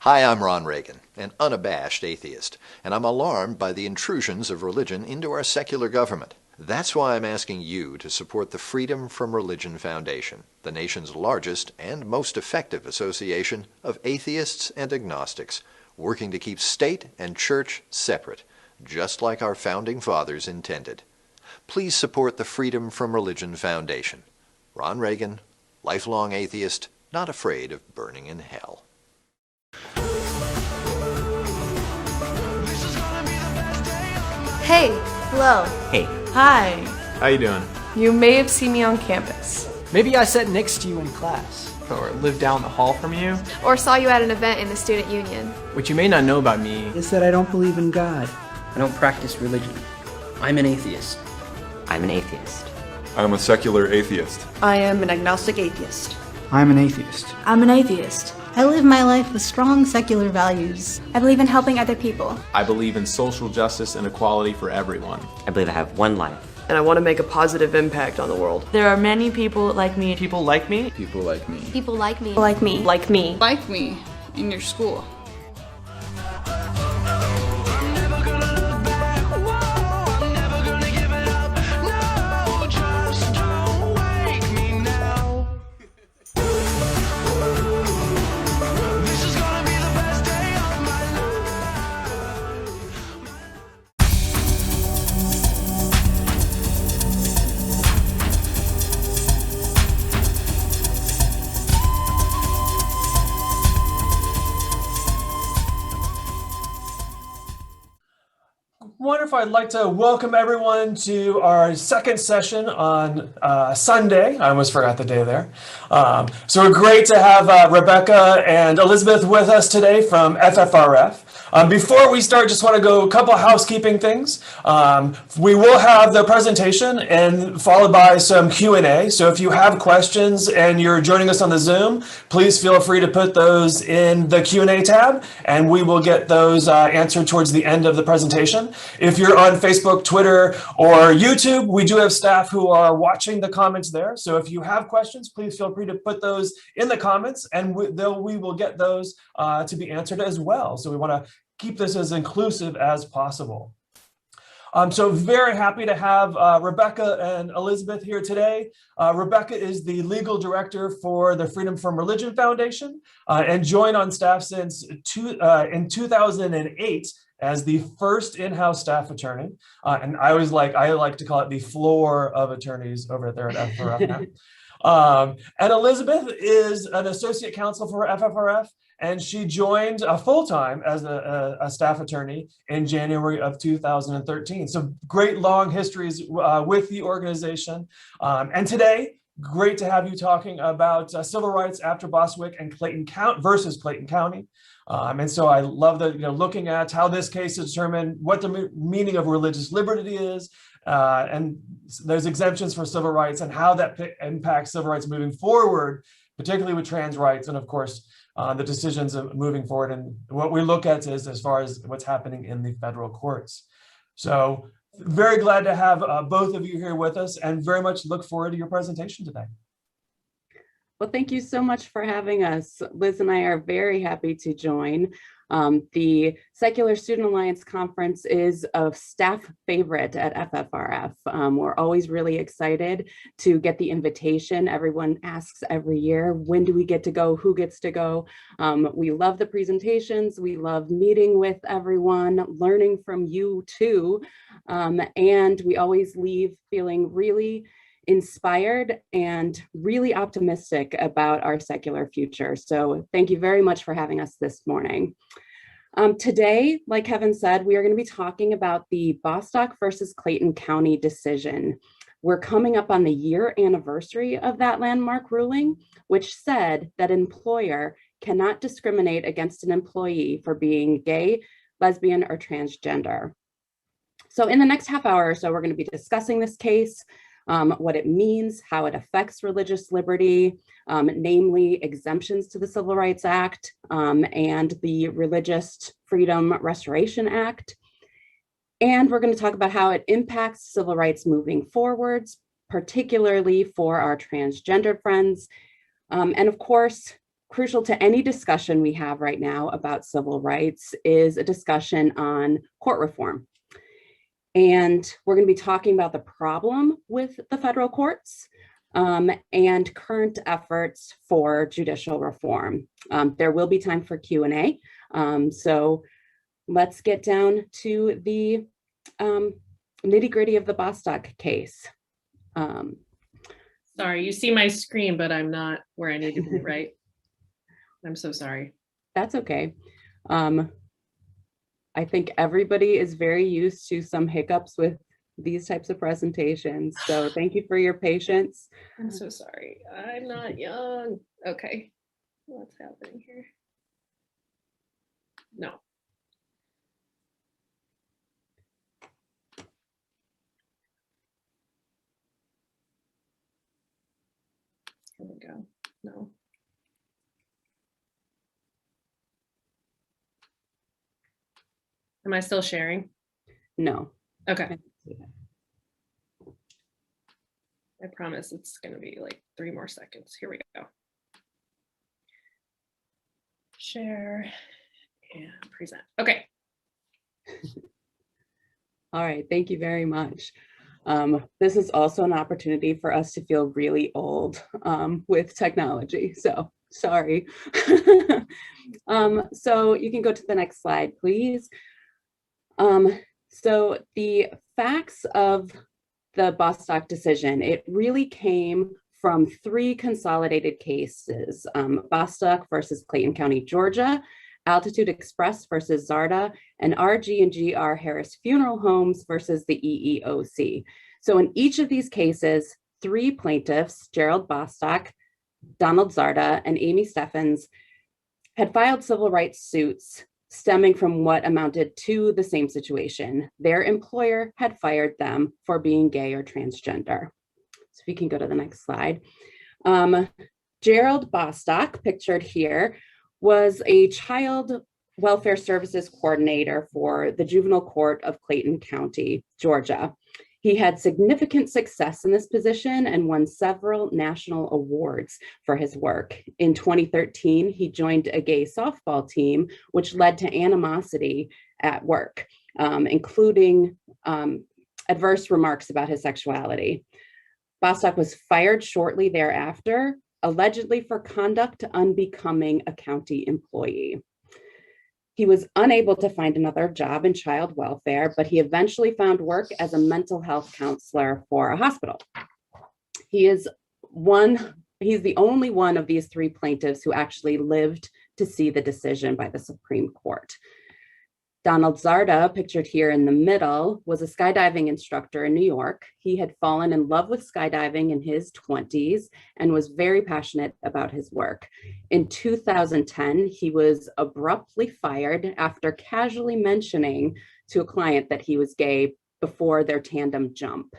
Hi, I'm Ron Reagan, an unabashed atheist, and I'm alarmed by the intrusions of religion into our secular government. That's why I'm asking you to support the Freedom from Religion Foundation, the nation's largest and most effective association of atheists and agnostics, working to keep state and church separate, just like our founding fathers intended. Please support the Freedom from Religion Foundation. Ron Reagan, lifelong atheist, not afraid of burning in hell. Hey, hello. Hey. Hi. How you doing? You may have seen me on campus. Maybe I sat next to you in class. Or lived down the hall from you? Or saw you at an event in the student union. What you may not know about me is that I don't believe in God. I don't practice religion. I'm an atheist. I'm an atheist. I'm a secular atheist. I am an agnostic atheist. I'm an atheist. I'm an atheist. I live my life with strong secular values. I believe in helping other people. I believe in social justice and equality for everyone. I believe I have one life. And I want to make a positive impact on the world. There are many people like me. People like me? People like me. People like me. Like me. Like me. Like me in your school. Wonderful. I'd like to welcome everyone to our second session on Sunday. I almost forgot the day there. So we're great to have Rebecca and Elizabeth with us today from FFRF. Before we start, just want to go a couple of housekeeping things. We will have the presentation and followed by some Q&A. So if you have questions and you're joining us on the Zoom, please feel free to put those in the Q&A tab and we will get those answered towards the end of the presentation. If you're on Facebook, Twitter, or YouTube, we do have staff who are watching the comments there. So if you have questions, please feel free to put those in the comments and we will get those to be answered as well. So we want to keep this as inclusive as possible. So very happy to have Rebecca and Elizabeth here today. Rebecca is the legal director for the Freedom from Religion Foundation and joined on staff since in 2008 as the first in-house staff attorney. And I like to call it the floor of attorneys over there at FFRF now. And Elizabeth is an associate counsel for FFRF, and she joined full-time as a staff attorney in January of 2013. So great long histories with the organization. And today, great to have you talking about civil rights after Bostock and Clayton versus Clayton County. And so I love that, looking at how this case is determined, what the meaning of religious liberty is, and there's exemptions for civil rights and how that impacts civil rights moving forward, particularly with trans rights, and of course, the decisions of moving forward. And what we look at is as far as what's happening in the federal courts. So very glad to have both of you here with us and very much look forward to your presentation today. Well, thank you so much for having us. Liz and I are very happy to join. The Secular Student Alliance Conference is a staff favorite at FFRF. We're always really excited to get the invitation. Everyone asks every year, when do we get to go? Who gets to go? We love the presentations. We love meeting with everyone, learning from you too. And we always leave feeling really inspired and really optimistic about our secular future. So thank you very much for having us this morning. Today, like Kevin said, we are going to be talking about the Bostock versus Clayton County decision. We're coming up on the year anniversary of that landmark ruling, which said that an employer cannot discriminate against an employee for being gay, lesbian, or transgender. So in the next half hour or so, we're going to be discussing this case, what it means, how it affects religious liberty, namely exemptions to the Civil Rights Act and the Religious Freedom Restoration Act. And we're going to talk about how it impacts civil rights moving forwards, particularly for our transgender friends. And of course, crucial to any discussion we have right now about civil rights is a discussion on court reform. And we're going to be talking about the problem with the federal courts and current efforts for judicial reform. There will be time for Q&A. So let's get down to the nitty-gritty of the Bostock case. Sorry, you see my screen, but I'm not where I need to be, right? I'm so sorry. That's okay. I think everybody is very used to some hiccups with these types of presentations. So thank you for your patience. I'm so sorry. I'm not young. Okay. What's happening here? No. Here we go. No. Am I still sharing? No. Okay. I promise it's going to be like 3 more seconds. Here we go. Share and present. Okay. All right. Thank you very much. This is also an opportunity for us to feel really old with technology. So sorry. So you can go to the next slide, please. So the facts of the Bostock decision, it really came from 3 consolidated cases, Bostock versus Clayton County, Georgia, Altitude Express versus Zarda, and RG&GR Harris Funeral Homes versus the EEOC. So in each of these cases, 3 plaintiffs, Gerald Bostock, Donald Zarda, and Amy Steffens, had filed civil rights suits stemming from what amounted to the same situation. Their employer had fired them for being gay or transgender. So if you can go to the next slide. Gerald Bostock, pictured here, was a child welfare services coordinator for the juvenile court of Clayton County, Georgia. He had significant success in this position and won several national awards for his work. In 2013, he joined a gay softball team, which led to animosity at work, including adverse remarks about his sexuality. Bostock was fired shortly thereafter, allegedly for conduct unbecoming a county employee. He was unable to find another job in child welfare, but he eventually found work as a mental health counselor for a hospital. He's the only one of these 3 plaintiffs who actually lived to see the decision by the Supreme Court. Donald Zarda, pictured here in the middle, was a skydiving instructor in New York. He had fallen in love with skydiving in his 20s and was very passionate about his work. In 2010, he was abruptly fired after casually mentioning to a client that he was gay before their tandem jump.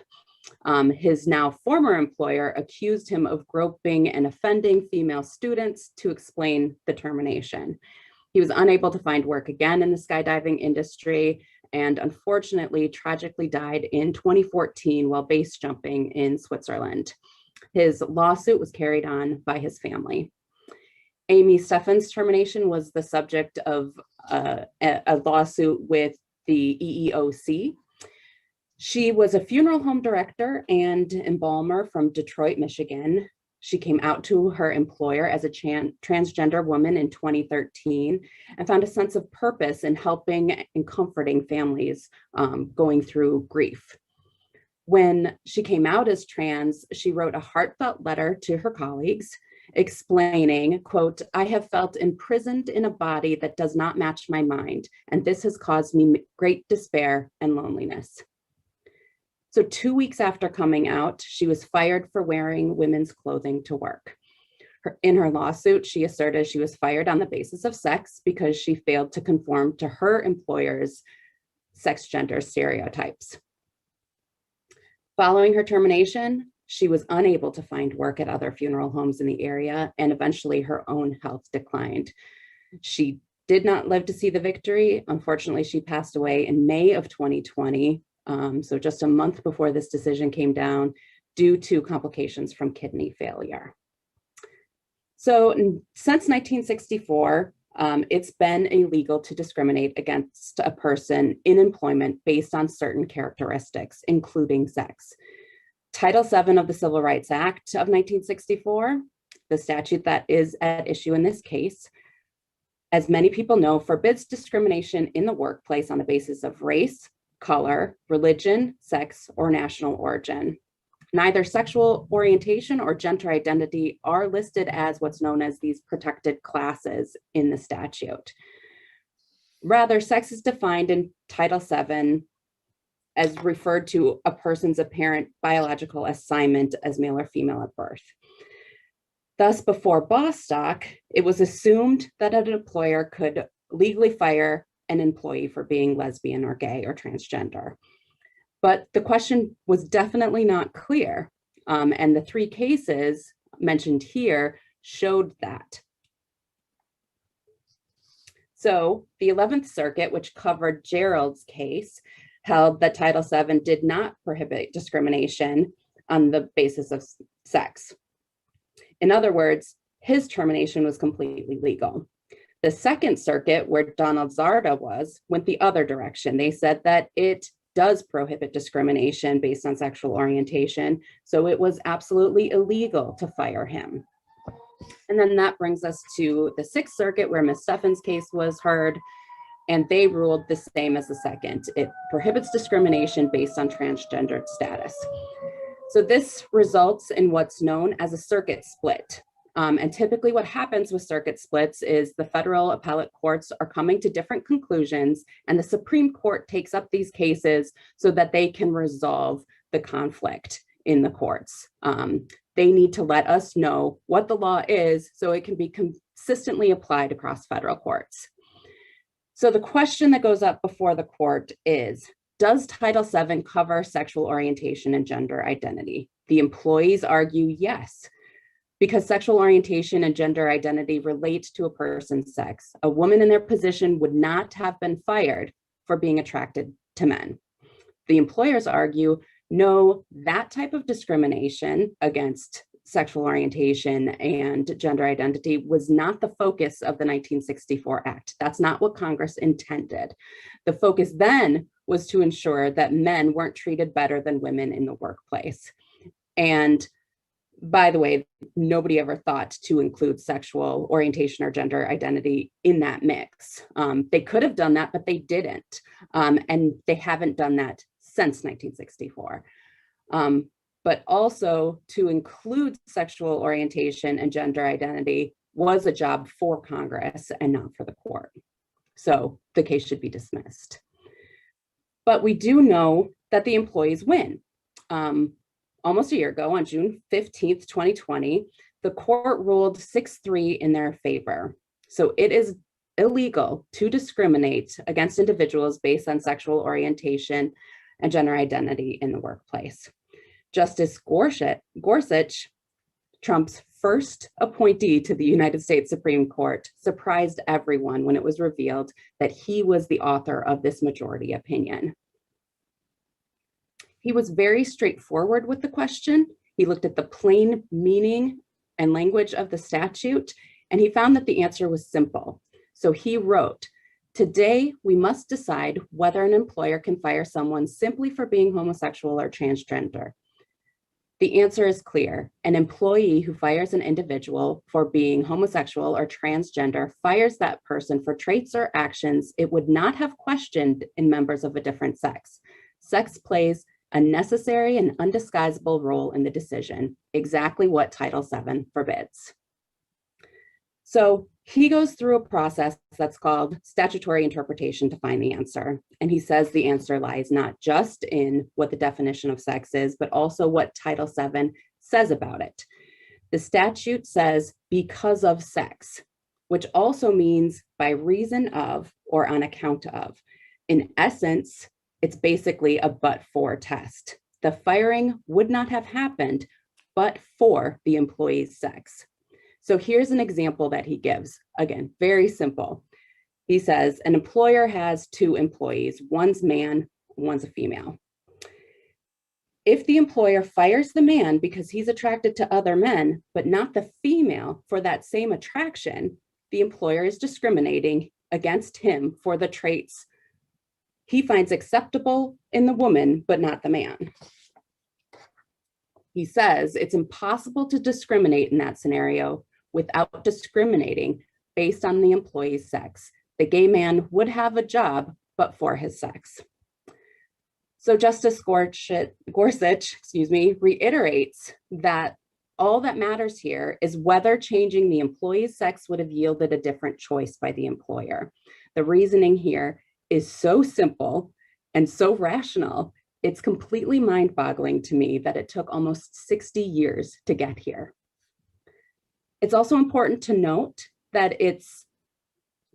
His now former employer accused him of groping and offending female students to explain the termination. He was unable to find work again in the skydiving industry and unfortunately tragically died in 2014 while base jumping in Switzerland. His lawsuit was carried on by his family. Amy Steffens' termination was the subject of a lawsuit with the EEOC. She was a funeral home director and embalmer from Detroit, Michigan. She came out to her employer as a transgender woman in 2013 and found a sense of purpose in helping and comforting families going through grief. When she came out as trans, she wrote a heartfelt letter to her colleagues explaining, quote, "I have felt imprisoned in a body that does not match my mind, and this has caused me great despair and loneliness." So 2 weeks after coming out, she was fired for wearing women's clothing to work. In her lawsuit, she asserted she was fired on the basis of sex because she failed to conform to her employer's sex gender stereotypes. Following her termination, she was unable to find work at other funeral homes in the area, and eventually her own health declined. She did not live to see the victory. Unfortunately, she passed away in May of 2020. So just a month before this decision came down, due to complications from kidney failure. So since 1964, it's been illegal to discriminate against a person in employment based on certain characteristics, including sex. Title VII of the Civil Rights Act of 1964, the statute that is at issue in this case, as many people know, forbids discrimination in the workplace on the basis of race, color, religion, sex, or national origin. Neither sexual orientation or gender identity are listed as what's known as these protected classes in the statute. Rather, sex is defined in Title VII as referred to a person's apparent biological assignment as male or female at birth. Thus, before Bostock, it was assumed that an employer could legally fire an employee for being lesbian or gay or transgender. But the question was definitely not clear. And the three cases mentioned here showed that. So the 11th Circuit, which covered Gerald's case, held that Title VII did not prohibit discrimination on the basis of sex. In other words, his termination was completely legal. The Second Circuit, where Donald Zarda was, went the other direction. They said that it does prohibit discrimination based on sexual orientation, so it was absolutely illegal to fire him. And then that brings us to the Sixth Circuit, where Ms. Steffens' case was heard, and they ruled the same as the second. It prohibits discrimination based on transgender status. So this results in what's known as a circuit split. And typically what happens with circuit splits is the federal appellate courts are coming to different conclusions, and the Supreme Court takes up these cases so that they can resolve the conflict in the courts. They need to let us know what the law is so it can be consistently applied across federal courts. So the question that goes up before the court is, does Title VII cover sexual orientation and gender identity? The employees argue yes, because sexual orientation and gender identity relate to a person's sex. A woman in their position would not have been fired for being attracted to men. The employers argue, no, that type of discrimination against sexual orientation and gender identity was not the focus of the 1964 Act. That's not what Congress intended. The focus then was to ensure that men weren't treated better than women in the workplace. And by the way, nobody ever thought to include sexual orientation or gender identity in that mix. They could have done that, but they didn't. And they haven't done that since 1964. But also to include sexual orientation and gender identity was a job for Congress and not for the court. So the case should be dismissed. But we do know that the employees win. Almost a year ago, on June 15th, 2020, the court ruled 6-3 in their favor. So it is illegal to discriminate against individuals based on sexual orientation and gender identity in the workplace. Justice Gorsuch, Trump's first appointee to the United States Supreme Court, surprised everyone when it was revealed that he was the author of this majority opinion. He was very straightforward with the question. He looked at the plain meaning and language of the statute, and he found that the answer was simple. So he wrote, "Today, we must decide whether an employer can fire someone simply for being homosexual or transgender. The answer is clear. An employee who fires an individual for being homosexual or transgender fires that person for traits or actions it would not have questioned in members of a different sex. Sex plays a necessary and undisguisable role in the decision, exactly what Title VII forbids." So he goes through a process that's called statutory interpretation to find the answer. And he says the answer lies not just in what the definition of sex is, but also what Title VII says about it. The statute says because of sex, which also means by reason of or on account of. In essence, it's basically a but-for test. The firing would not have happened but for the employee's sex. So here's an example that he gives. Again, very simple. He says, an employer has two employees, one's man, one's a female. If the employer fires the man because he's attracted to other men, but not the female for that same attraction, the employer is discriminating against him for the traits he finds acceptable in the woman, but not the man. He says it's impossible to discriminate in that scenario without discriminating based on the employee's sex. The gay man would have a job, but for his sex. So Justice Gorsuch, reiterates that all that matters here is whether changing the employee's sex would have yielded a different choice by the employer. The reasoning here is so simple and so rational, it's completely mind-boggling to me that it took almost 60 years to get here. It's also important to note that it's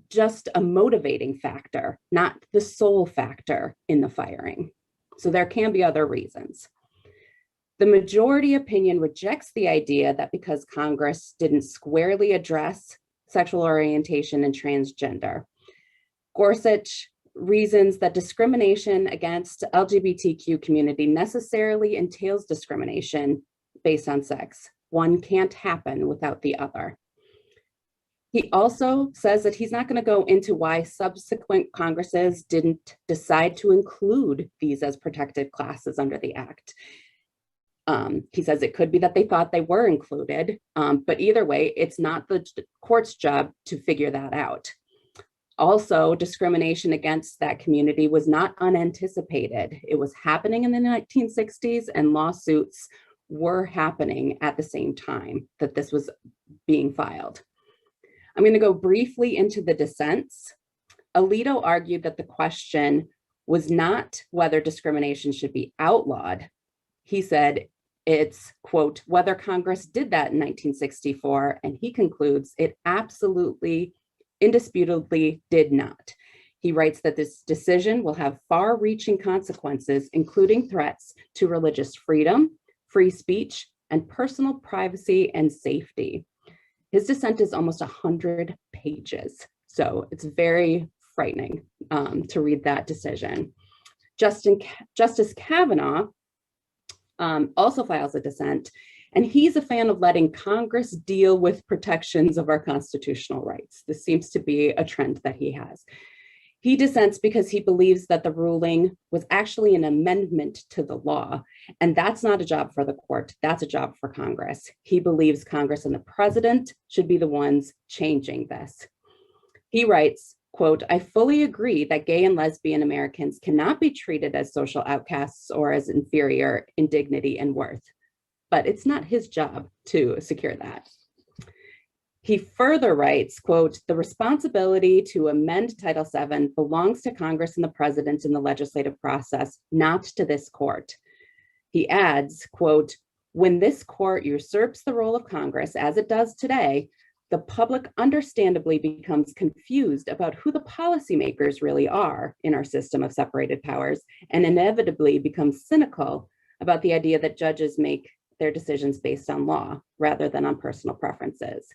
just a motivating factor, not the sole factor in the firing. So there can be other reasons. The majority opinion rejects the idea that because Congress didn't squarely address sexual orientation and transgender. Gorsuch reasons that discrimination against LGBTQ community necessarily entails discrimination based on sex. One can't happen without the other. He also says that he's not going to go into why subsequent Congresses didn't decide to include these as protected classes under the Act. He says it could be that they thought they were included, but either way, it's not the court's job to figure that out. Also, discrimination against that community was not unanticipated. It was happening in the 1960s, and lawsuits were happening at the same time that this was being filed. I'm going to go briefly into the dissents. Alito argued that the question was not whether discrimination should be outlawed. He said it's, quote, whether Congress did that in 1964, and he concludes it absolutely, indisputably did not. He writes that this decision will have far-reaching consequences, including threats to religious freedom, free speech, and personal privacy and safety. His dissent is almost 100 pages, so it's very frightening to read that decision. Justice Kavanaugh also files a dissent, and he's a fan of letting Congress deal with protections of our constitutional rights. This seems to be a trend that he has. He dissents because he believes that the ruling was actually an amendment to the law, and that's not a job for the court, that's a job for Congress. He believes Congress and the president should be the ones changing this. He writes, quote, I fully agree that gay and lesbian Americans cannot be treated as social outcasts or as inferior in dignity and worth, but it's not his job to secure that. He further writes, quote, the responsibility to amend Title VII belongs to Congress and the president in the legislative process, not to this court. He adds, quote, when this court usurps the role of Congress, as it does today, the public understandably becomes confused about who the policymakers really are in our system of separated powers, and inevitably becomes cynical about the idea that judges make their decisions based on law rather than on personal preferences.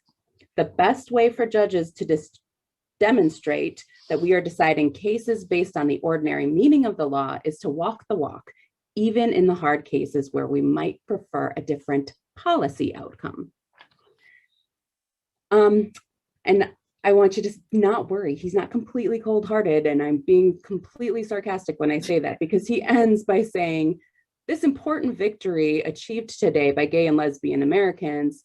The best way for judges to demonstrate that we are deciding cases based on the ordinary meaning of the law is to walk the walk, even in the hard cases where we might prefer a different policy outcome. And I want you to not worry, he's not completely cold-hearted, and I'm being completely sarcastic when I say that, because he ends by saying, this important victory achieved today by gay and lesbian Americans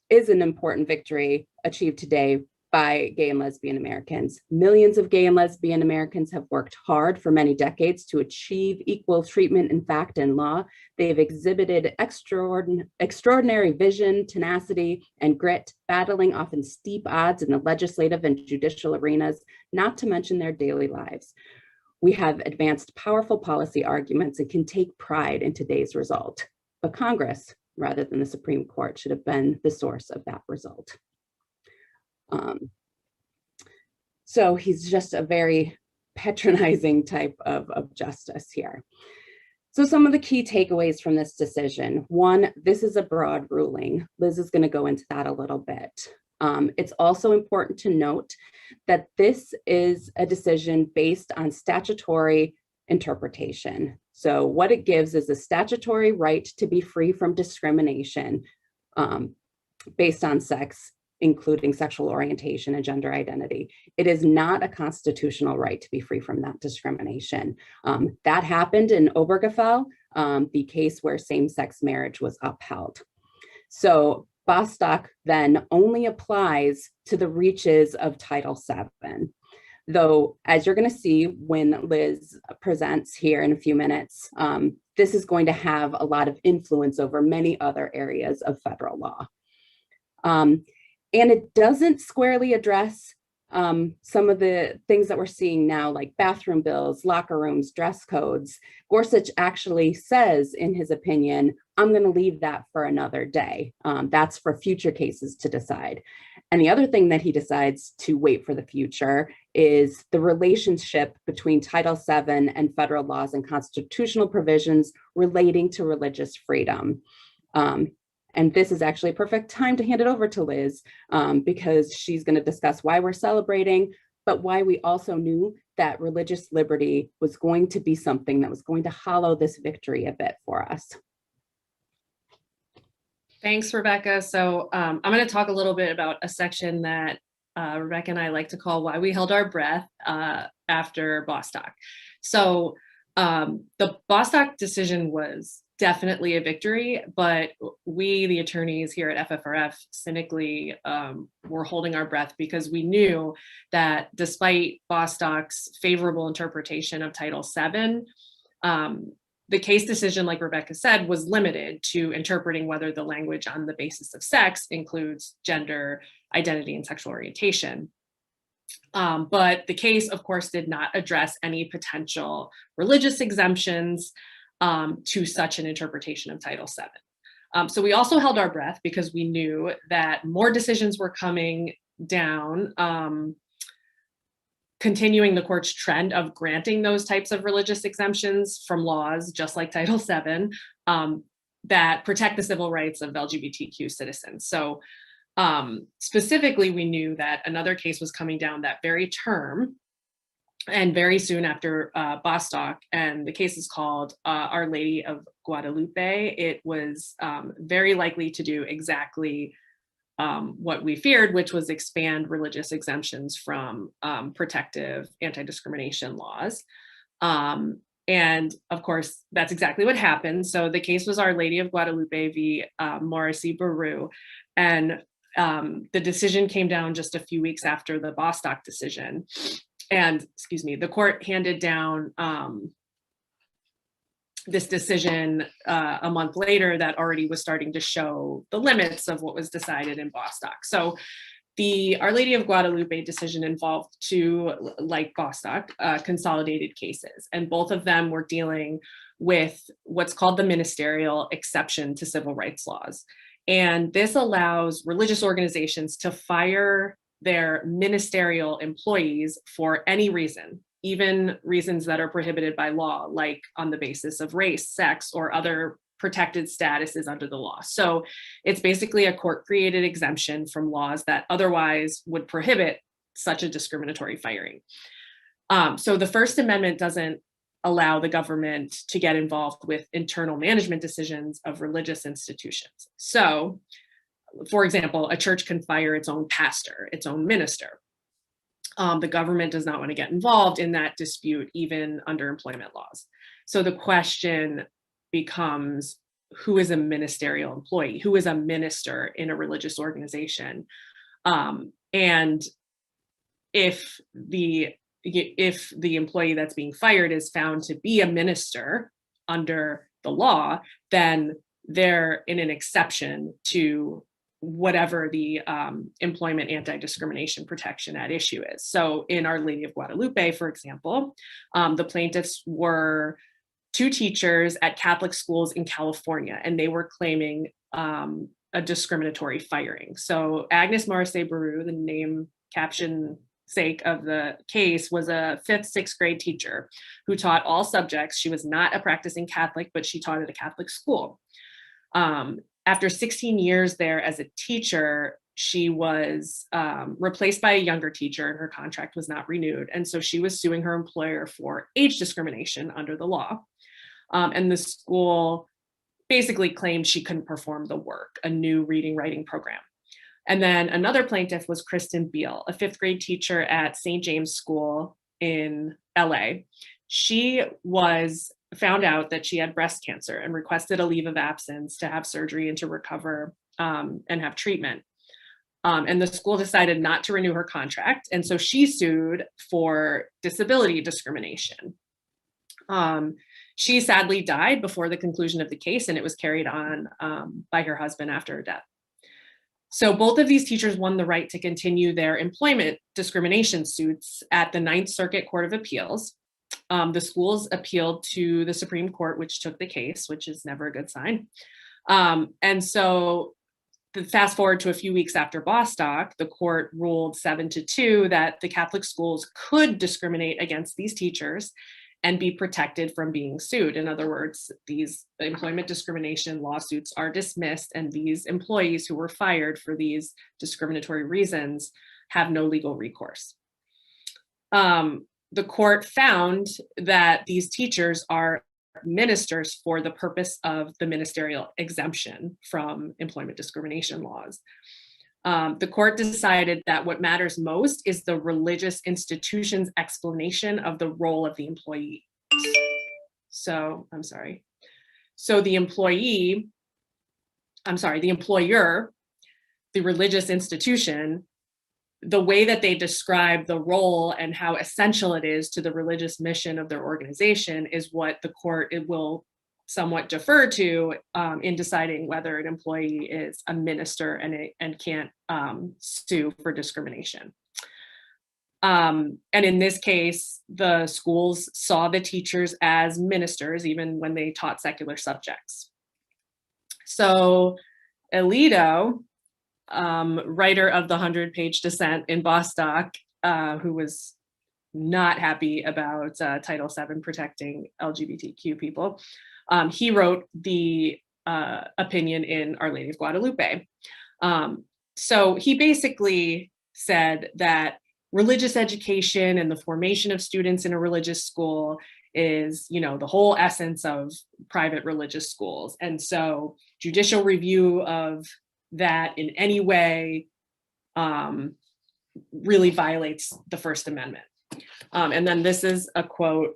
is an important victory achieved today by gay and lesbian Americans. Millions of gay and lesbian Americans have worked hard for many decades to achieve equal treatment in fact and law. They've exhibited extraordinary vision, tenacity, and grit, battling often steep odds in the legislative and judicial arenas, not to mention their daily lives. We have advanced powerful policy arguments and can take pride in today's result. But Congress, rather than the Supreme Court, should have been the source of that result. So he's just a very patronizing type of justice here. So some of the key takeaways from this decision: one, this is a broad ruling. Liz is going to go into that a little bit. It's also important to note that this is a decision based on statutory interpretation. So what it gives is a statutory right to be free from discrimination based on sex, including sexual orientation and gender identity. It is not a constitutional right to be free from that discrimination. That happened in Obergefell, the case where same-sex marriage was upheld. So Bostock then only applies to the reaches of Title VII. Though, as you're going to see when Liz presents here in a few minutes, this is going to have a lot of influence over many other areas of federal law. And it doesn't squarely address some of the things that we're seeing now, like bathroom bills, locker rooms, dress codes. Gorsuch actually says in his opinion, I'm going to leave that for another day. That's for future cases to decide. And the other thing that he decides to wait for the future is the relationship between Title VII and federal laws and constitutional provisions relating to religious freedom. And this is actually a perfect time to hand it over to Liz because she's going to discuss why we're celebrating, but why we also knew that religious liberty was going to be something that was going to hollow this victory a bit for us. Thanks, Rebecca. So I'm going to talk a little bit about a section that Rebecca and I like to call Why We Held Our Breath after Bostock. So the Bostock decision was definitely a victory, but we, the attorneys here at FFRF, cynically were holding our breath because we knew that despite Bostock's favorable interpretation of Title VII, the case decision, like Rebecca said, was limited to interpreting whether the language on the basis of sex includes gender, identity, and sexual orientation. But the case, of course, did not address any potential religious exemptions to such an interpretation of Title VII. So we also held our breath because we knew that more decisions were coming down, continuing the court's trend of granting those types of religious exemptions from laws, just like Title VII, that protect the civil rights of LGBTQ citizens. So specifically, we knew that another case was coming down that very term, and very soon after Bostock, and the case is called Our Lady of Guadalupe. It was very likely to do exactly what we feared, which was expand religious exemptions from protective anti-discrimination laws. And of course, that's exactly what happened. So the case was Our Lady of Guadalupe v. Morrissey Baru. And the decision came down just a few weeks after the Bostock decision. And, excuse me, the court handed down this decision a month later that already was starting to show the limits of what was decided in Bostock. So the Our Lady of Guadalupe decision involved two, like Bostock, consolidated cases. And both of them were dealing with what's called the ministerial exception to civil rights laws. And this allows religious organizations to fire their ministerial employees for any reason, even reasons that are prohibited by law, like on the basis of race, sex, or other protected statuses under the law. So it's basically a court-created exemption from laws that otherwise would prohibit such a discriminatory firing. So the First Amendment doesn't allow the government to get involved with internal management decisions of religious institutions. So, for example, a church can fire its own pastor, its own minister. The government does not want to get involved in that dispute, even under employment laws. So the question becomes, who is a ministerial employee? Who is a minister in a religious organization? And if the employee that's being fired is found to be a minister under the law, then they're in an exception to whatever the employment anti-discrimination protection at issue is. So in Our Lady of Guadalupe, for example, the plaintiffs were two teachers at Catholic schools in California, and they were claiming a discriminatory firing. So Agnes Morrissey Baru, the name caption sake of the case, was a 5th, 6th grade teacher who taught all subjects. She was not a practicing Catholic, but she taught at a Catholic school. After 16 years there as a teacher, she was replaced by a younger teacher and her contract was not renewed. And so she was suing her employer for age discrimination under the law. And the school basically claimed she couldn't perform the work, a new reading writing program. And then another plaintiff was Kristen Beal, a 5th grade teacher at St. James School in LA. She was found out that she had breast cancer and requested a leave of absence to have surgery and to recover and have treatment. And the school decided not to renew her contract. And so she sued for disability discrimination. She sadly died before the conclusion of the case, and it was carried on by her husband after her death. So both of these teachers won the right to continue their employment discrimination suits at the 9th Circuit Court of Appeals. The schools appealed to the Supreme Court, which took the case, which is never a good sign. And so fast forward to a few weeks after Bostock, the court ruled 7-2 that the Catholic schools could discriminate against these teachers and be protected from being sued. In other words, these employment discrimination lawsuits are dismissed, and these employees who were fired for these discriminatory reasons have no legal recourse. The court found that these teachers are ministers for the purpose of the ministerial exemption from employment discrimination laws. The court decided that what matters most is the religious institution's explanation of the role of the employee. So the employer, the religious institution, the way that they describe the role and how essential it is to the religious mission of their organization is what the court will somewhat defer to in deciding whether an employee is a minister and can't sue for discrimination. And in this case, the schools saw the teachers as ministers, even when they taught secular subjects. So Alito, writer of the 100-page dissent in Bostock, who was not happy about Title VII protecting LGBTQ people, he wrote the opinion in Our Lady of Guadalupe. So he basically said that religious education and the formation of students in a religious school is, the whole essence of private religious schools. And so judicial review of that in any way really violates the First Amendment. And then this is a quote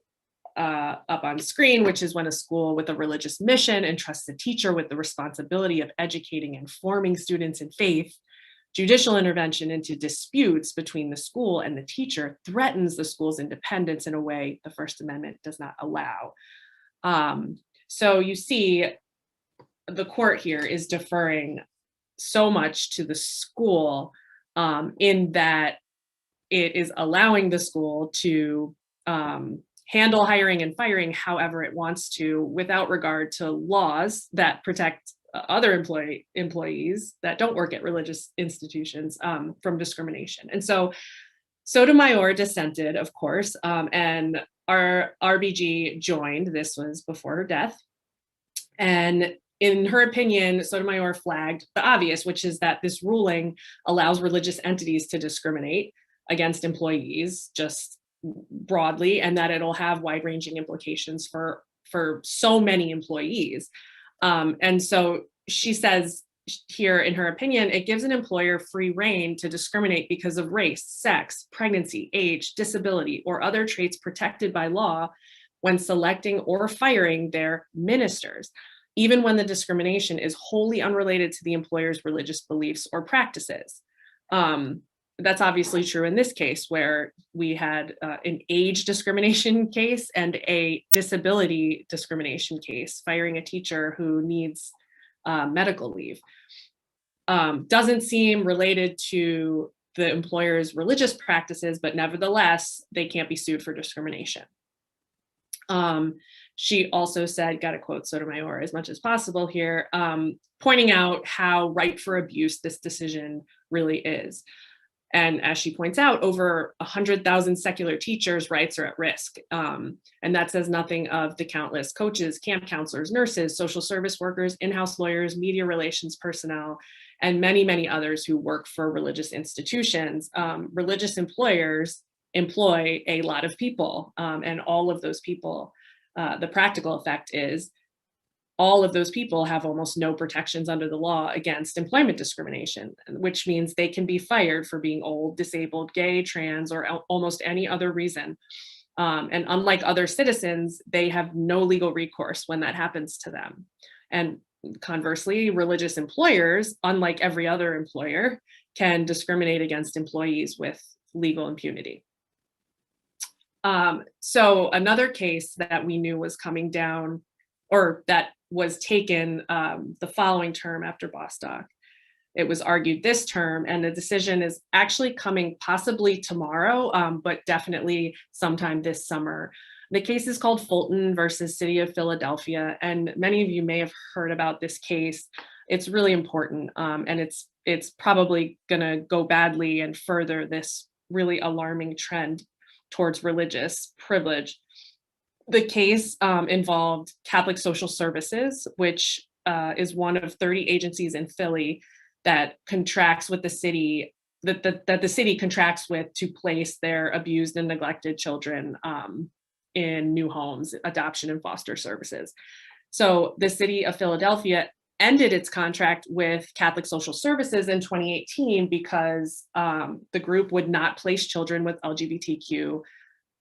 up on screen, which is when a school with a religious mission entrusts a teacher with the responsibility of educating and forming students in faith, judicial intervention into disputes between the school and the teacher threatens the school's independence in a way the First Amendment does not allow. So you see, the court here is deferring so much to the school in that it is allowing the school to handle hiring and firing however it wants to, without regard to laws that protect other employees that don't work at religious institutions from discrimination. And so Sotomayor dissented, of course, and our RBG joined. This was before her death. And in her opinion, Sotomayor flagged the obvious, which is that this ruling allows religious entities to discriminate against employees just broadly, and that it'll have wide-ranging implications for so many employees. And so she says here, in her opinion, it gives an employer free rein to discriminate because of race, sex, pregnancy, age, disability, or other traits protected by law when selecting or firing their ministers, even when the discrimination is wholly unrelated to the employer's religious beliefs or practices. That's obviously true in this case, where we had an age discrimination case and a disability discrimination case, firing a teacher who needs medical leave. Doesn't seem related to the employer's religious practices, but nevertheless, they can't be sued for discrimination. She also said, got to quote Sotomayor as much as possible here, pointing out how ripe for abuse this decision really is. And as she points out, over 100,000 secular teachers' rights are at risk. And that says nothing of the countless coaches, camp counselors, nurses, social service workers, in-house lawyers, media relations personnel, and many, many others who work for religious institutions. Religious employers employ a lot of people, and all of those people, the practical effect is all of those people have almost no protections under the law against employment discrimination, which means they can be fired for being old, disabled, gay, trans, or almost any other reason. And unlike other citizens, they have no legal recourse when that happens to them. And conversely, religious employers, unlike every other employer, can discriminate against employees with legal impunity. So another case that we knew was coming down, or that was taken the following term after Bostock. It was argued this term, and the decision is actually coming possibly tomorrow, but definitely sometime this summer. The case is called Fulton versus City of Philadelphia, and many of you may have heard about this case. It's really important, and it's probably gonna go badly and further this really alarming trend towards religious privilege. The case involved Catholic Social Services, which is one of 30 agencies in Philly that contracts with the city, that the city contracts with to place their abused and neglected children in new homes, adoption and foster services. So the City of Philadelphia ended its contract with Catholic Social Services in 2018 because the group would not place children with LGBTQ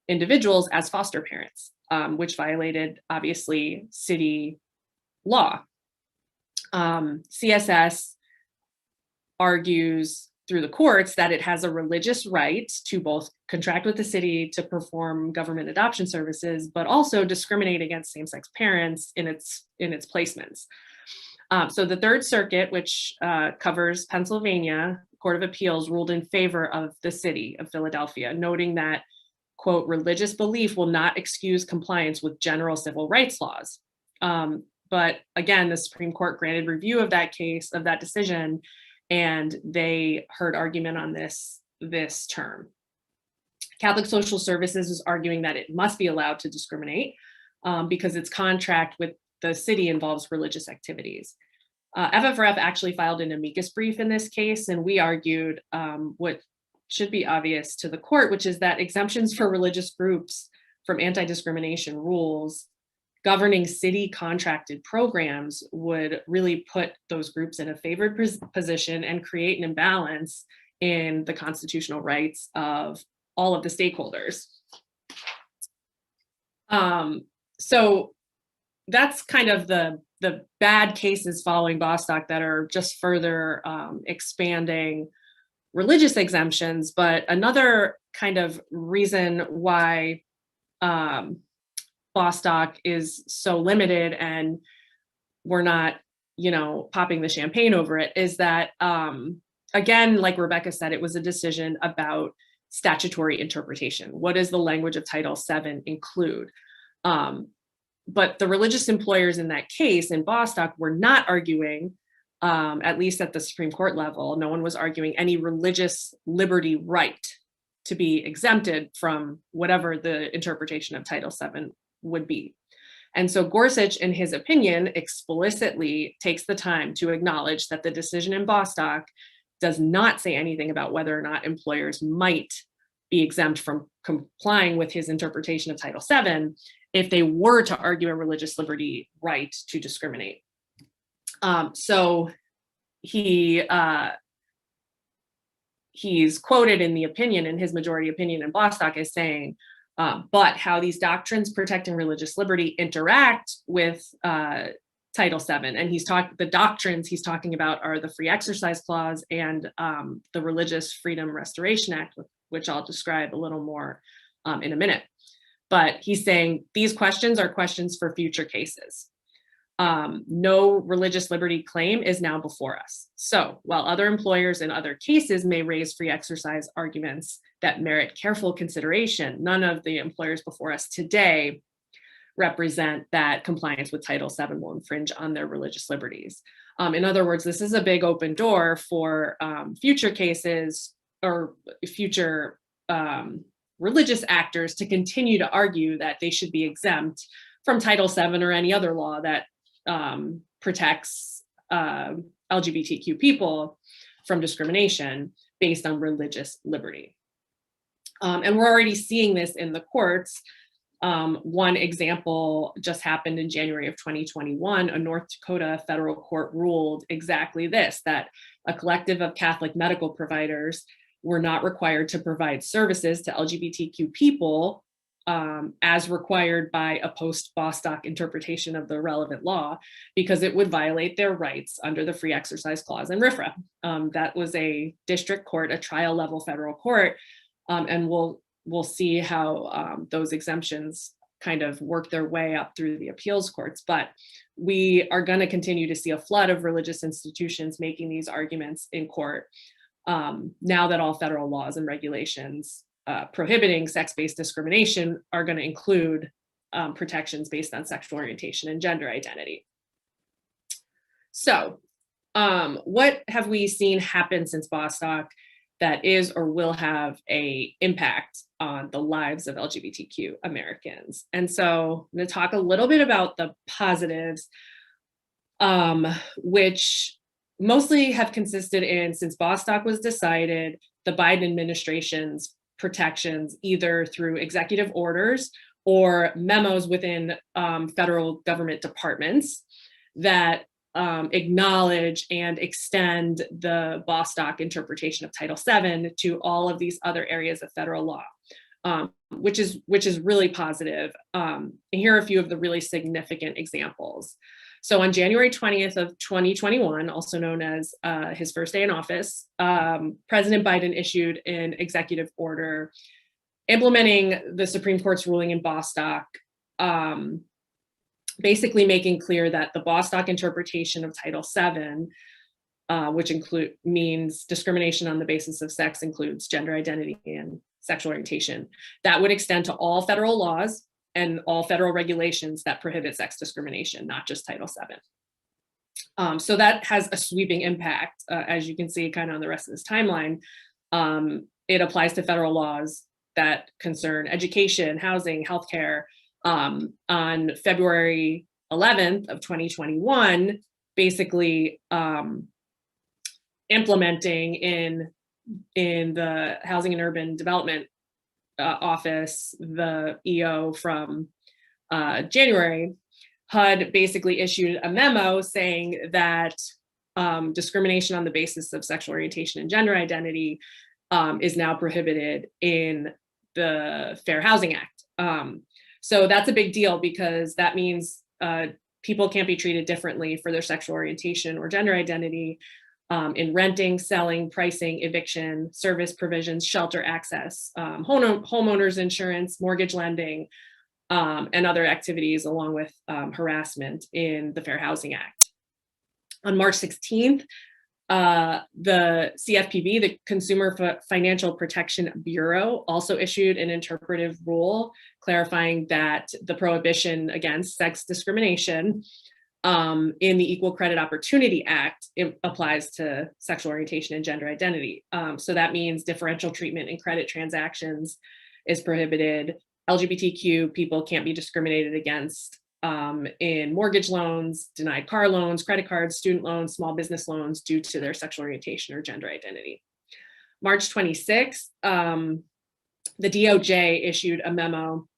individuals as foster parents, which violated, obviously, city law. CSS argues through the courts that it has a religious right to both contract with the city to perform government adoption services, but also discriminate against same-sex parents in its placements. So the Third Circuit, which covers Pennsylvania Court of Appeals, ruled in favor of the City of Philadelphia, noting that, quote, religious belief will not excuse compliance with general civil rights laws. But again, the Supreme Court granted review of that case, of that decision, and they heard argument on this term. Catholic Social Services is arguing that it must be allowed to discriminate because its contract with the city involves religious activities. FFRF actually filed an amicus brief in this case, and we argued what should be obvious to the court, which is that exemptions for religious groups from anti-discrimination rules governing city contracted programs would really put those groups in a favored position and create an imbalance in the constitutional rights of all of the stakeholders. So that's kind of the bad cases following Bostock that are just further expanding religious exemptions. But another kind of reason why Bostock is so limited and we're not, popping the champagne over it is that, again, like Rebecca said, it was a decision about statutory interpretation. What does the language of Title VII include? But the religious employers in that case in Bostock were not arguing, at least at the Supreme Court level, no one was arguing any religious liberty right to be exempted from whatever the interpretation of Title VII would be. And so Gorsuch, in his opinion, explicitly takes the time to acknowledge that the decision in Bostock does not say anything about whether or not employers might be exempt from complying with his interpretation of Title VII if they were to argue a religious liberty right to discriminate. So he's quoted in the opinion, in his majority opinion in Bostock, as saying, but how these doctrines protecting religious liberty interact with Title VII. And the doctrines he's talking about are the Free Exercise Clause and the Religious Freedom Restoration Act, which I'll describe a little more in a minute. But he's saying these questions are questions for future cases. No religious liberty claim is now before us. So while other employers in other cases may raise free exercise arguments that merit careful consideration, none of the employers before us today represent that compliance with Title VII will infringe on their religious liberties. In other words, this is a big open door for future cases or future religious actors to continue to argue that they should be exempt from Title VII or any other law that protects LGBTQ people from discrimination based on religious liberty. And we're already seeing this in the courts. One example just happened in January of 2021. A North Dakota federal court ruled exactly this, that a collective of Catholic medical providers were not required to provide services to LGBTQ people as required by a post-Bostock interpretation of the relevant law, because it would violate their rights under the Free Exercise Clause and RFRA. That was a district court, a trial level federal court, and we'll see how those exemptions kind of work their way up through the appeals courts. But we are going to continue to see a flood of religious institutions making these arguments in court now that all federal laws and regulations prohibiting sex-based discrimination are going to include protections based on sexual orientation and gender identity. So what have we seen happen since Bostock that is or will have an impact on the lives of LGBTQ Americans? And so I'm going to talk a little bit about the positives, which mostly have consisted in, since Bostock was decided, the Biden administration's protections, either through executive orders or memos within federal government departments that acknowledge and extend the Bostock interpretation of Title VII to all of these other areas of federal law, which is really positive. And here are a few of the really significant examples. So on January 20th of 2021, also known as his first day in office, President Biden issued an executive order implementing the Supreme Court's ruling in Bostock, basically making clear that the Bostock interpretation of Title VII, which means discrimination on the basis of sex, includes gender identity and sexual orientation, that would extend to all federal laws and all federal regulations that prohibit sex discrimination, not just Title VII. So that has a sweeping impact, as you can see kind of on the rest of this timeline. It applies to federal laws that concern education, housing, healthcare. On February 11th of 2021, basically implementing in the Housing and Urban Development Office, the EO from January, HUD basically issued a memo saying that discrimination on the basis of sexual orientation and gender identity is now prohibited in the Fair Housing Act. So that's a big deal, because that means people can't be treated differently for their sexual orientation or gender identity in renting, selling, pricing, eviction, service provisions, shelter access, homeowners insurance, mortgage lending, and other activities, along with harassment in the Fair Housing Act. On March 16th, the CFPB, the Consumer Financial Protection Bureau, also issued an interpretive rule clarifying that the prohibition against sex discrimination in the Equal Credit Opportunity Act, it applies to sexual orientation and gender identity. So that means differential treatment in credit transactions is prohibited. LGBTQ people can't be discriminated against in mortgage loans, denied car loans, credit cards, student loans, small business loans due to their sexual orientation or gender identity. March 26th, the DOJ issued a memo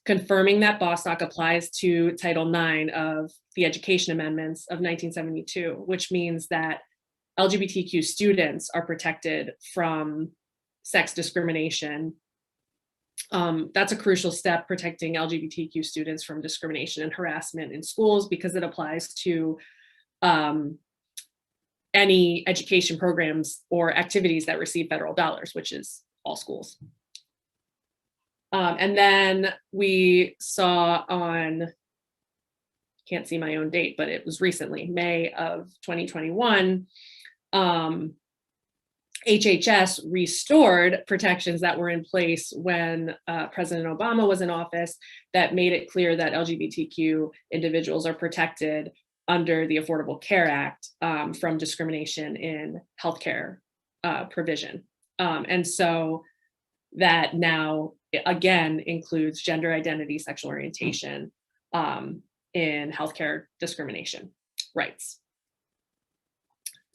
confirming that Bostock applies to Title IX of the Education Amendments of 1972, which means that LGBTQ students are protected from sex discrimination. That's a crucial step, protecting LGBTQ students from discrimination and harassment in schools, because it applies to any education programs or activities that receive federal dollars, which is all schools. And then we saw on, can't see my own date, but it was recently, May of 2021, HHS restored protections that were in place when President Obama was in office that made it clear that LGBTQ individuals are protected under the Affordable Care Act from discrimination in healthcare provision. And so that now, again, includes gender identity, sexual orientation in healthcare discrimination rights.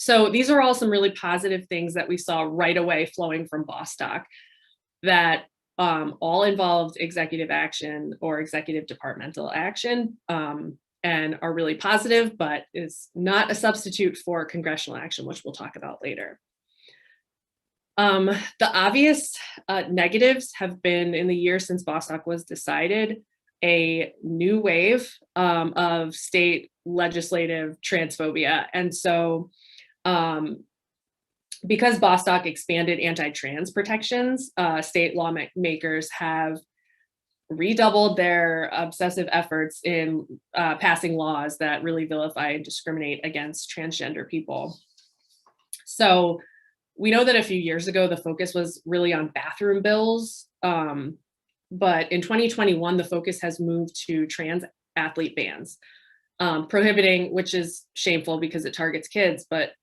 So these are all some really positive things that we saw right away flowing from Bostock that all involved executive action or executive departmental action, and are really positive, but is not a substitute for congressional action, which we'll talk about later. The obvious negatives have been, in the years since Bostock was decided, a new wave of state legislative transphobia. And so because Bostock expanded anti-trans protections, state lawmakers have redoubled their obsessive efforts in passing laws that really vilify and discriminate against transgender people. So we know that a few years ago, the focus was really on bathroom bills, but in 2021, the focus has moved to trans athlete bans, prohibiting, which is shameful because it targets kids, but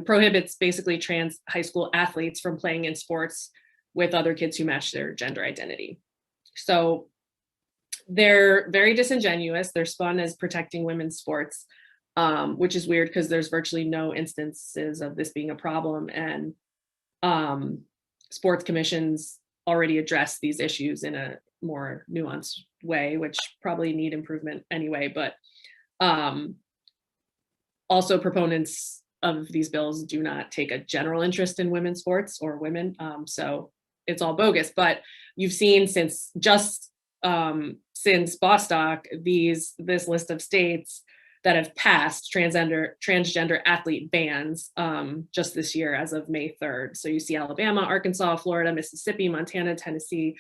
prohibits basically trans high school athletes from playing in sports with other kids who match their gender identity. So they're very disingenuous. They're spun as protecting women's sports, which is weird because there's virtually no instances of this being a problem. And sports commissions already address these issues in a more nuanced way, which probably need improvement anyway. But also proponents of these bills do not take a general interest in women's sports or women. So it's all bogus. But you've seen since Bostock, this list of states that have passed transgender athlete bans just this year as of May 3rd. So you see Alabama, Arkansas, Florida, Mississippi, Montana, Tennessee,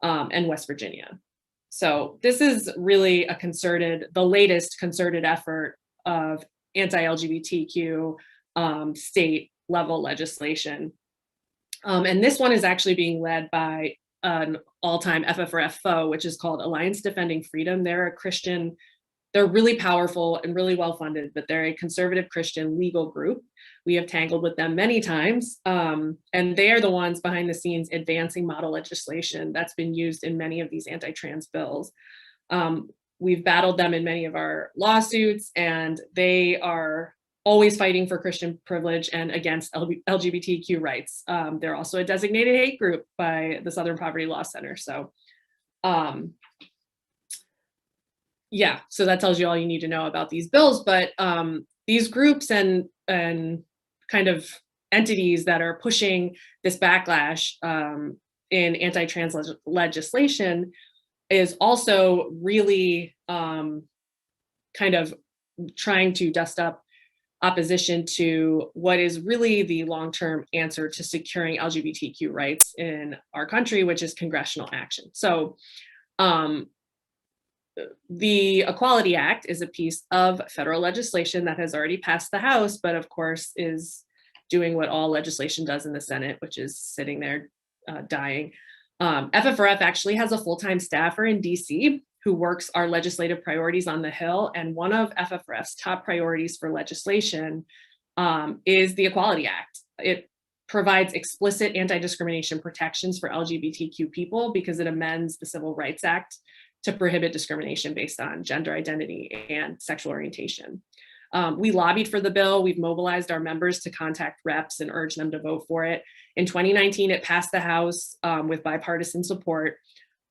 and West Virginia. So this is really the latest concerted effort of anti-LGBTQ state level legislation. And this one is actually being led by an all-time FFRF foe, which is called Alliance Defending Freedom. They're a Christian, they're really powerful and really well-funded, but they're a conservative Christian legal group. We have tangled with them many times, and they are the ones behind the scenes advancing model legislation that's been used in many of these anti-trans bills. We've battled them in many of our lawsuits, and they are always fighting for Christian privilege and against LGBTQ rights. They're also a designated hate group by the Southern Poverty Law Center. So yeah, so that tells you all you need to know about these bills. But these groups and kind of entities that are pushing this backlash in anti-trans legislation is also really kind of trying to dust up opposition to what is really the long-term answer to securing LGBTQ rights in our country, which is congressional action. So the Equality Act is a piece of federal legislation that has already passed the House, but of course is doing what all legislation does in the Senate, which is sitting there dying. FFRF actually has a full-time staffer in DC who works our legislative priorities on the Hill. And one of FFRF's top priorities for legislation is the Equality Act. It provides explicit anti-discrimination protections for LGBTQ people because it amends the Civil Rights Act to prohibit discrimination based on gender identity and sexual orientation. We lobbied for the bill. We've mobilized our members to contact reps and urge them to vote for it. In 2019, it passed the House with bipartisan support.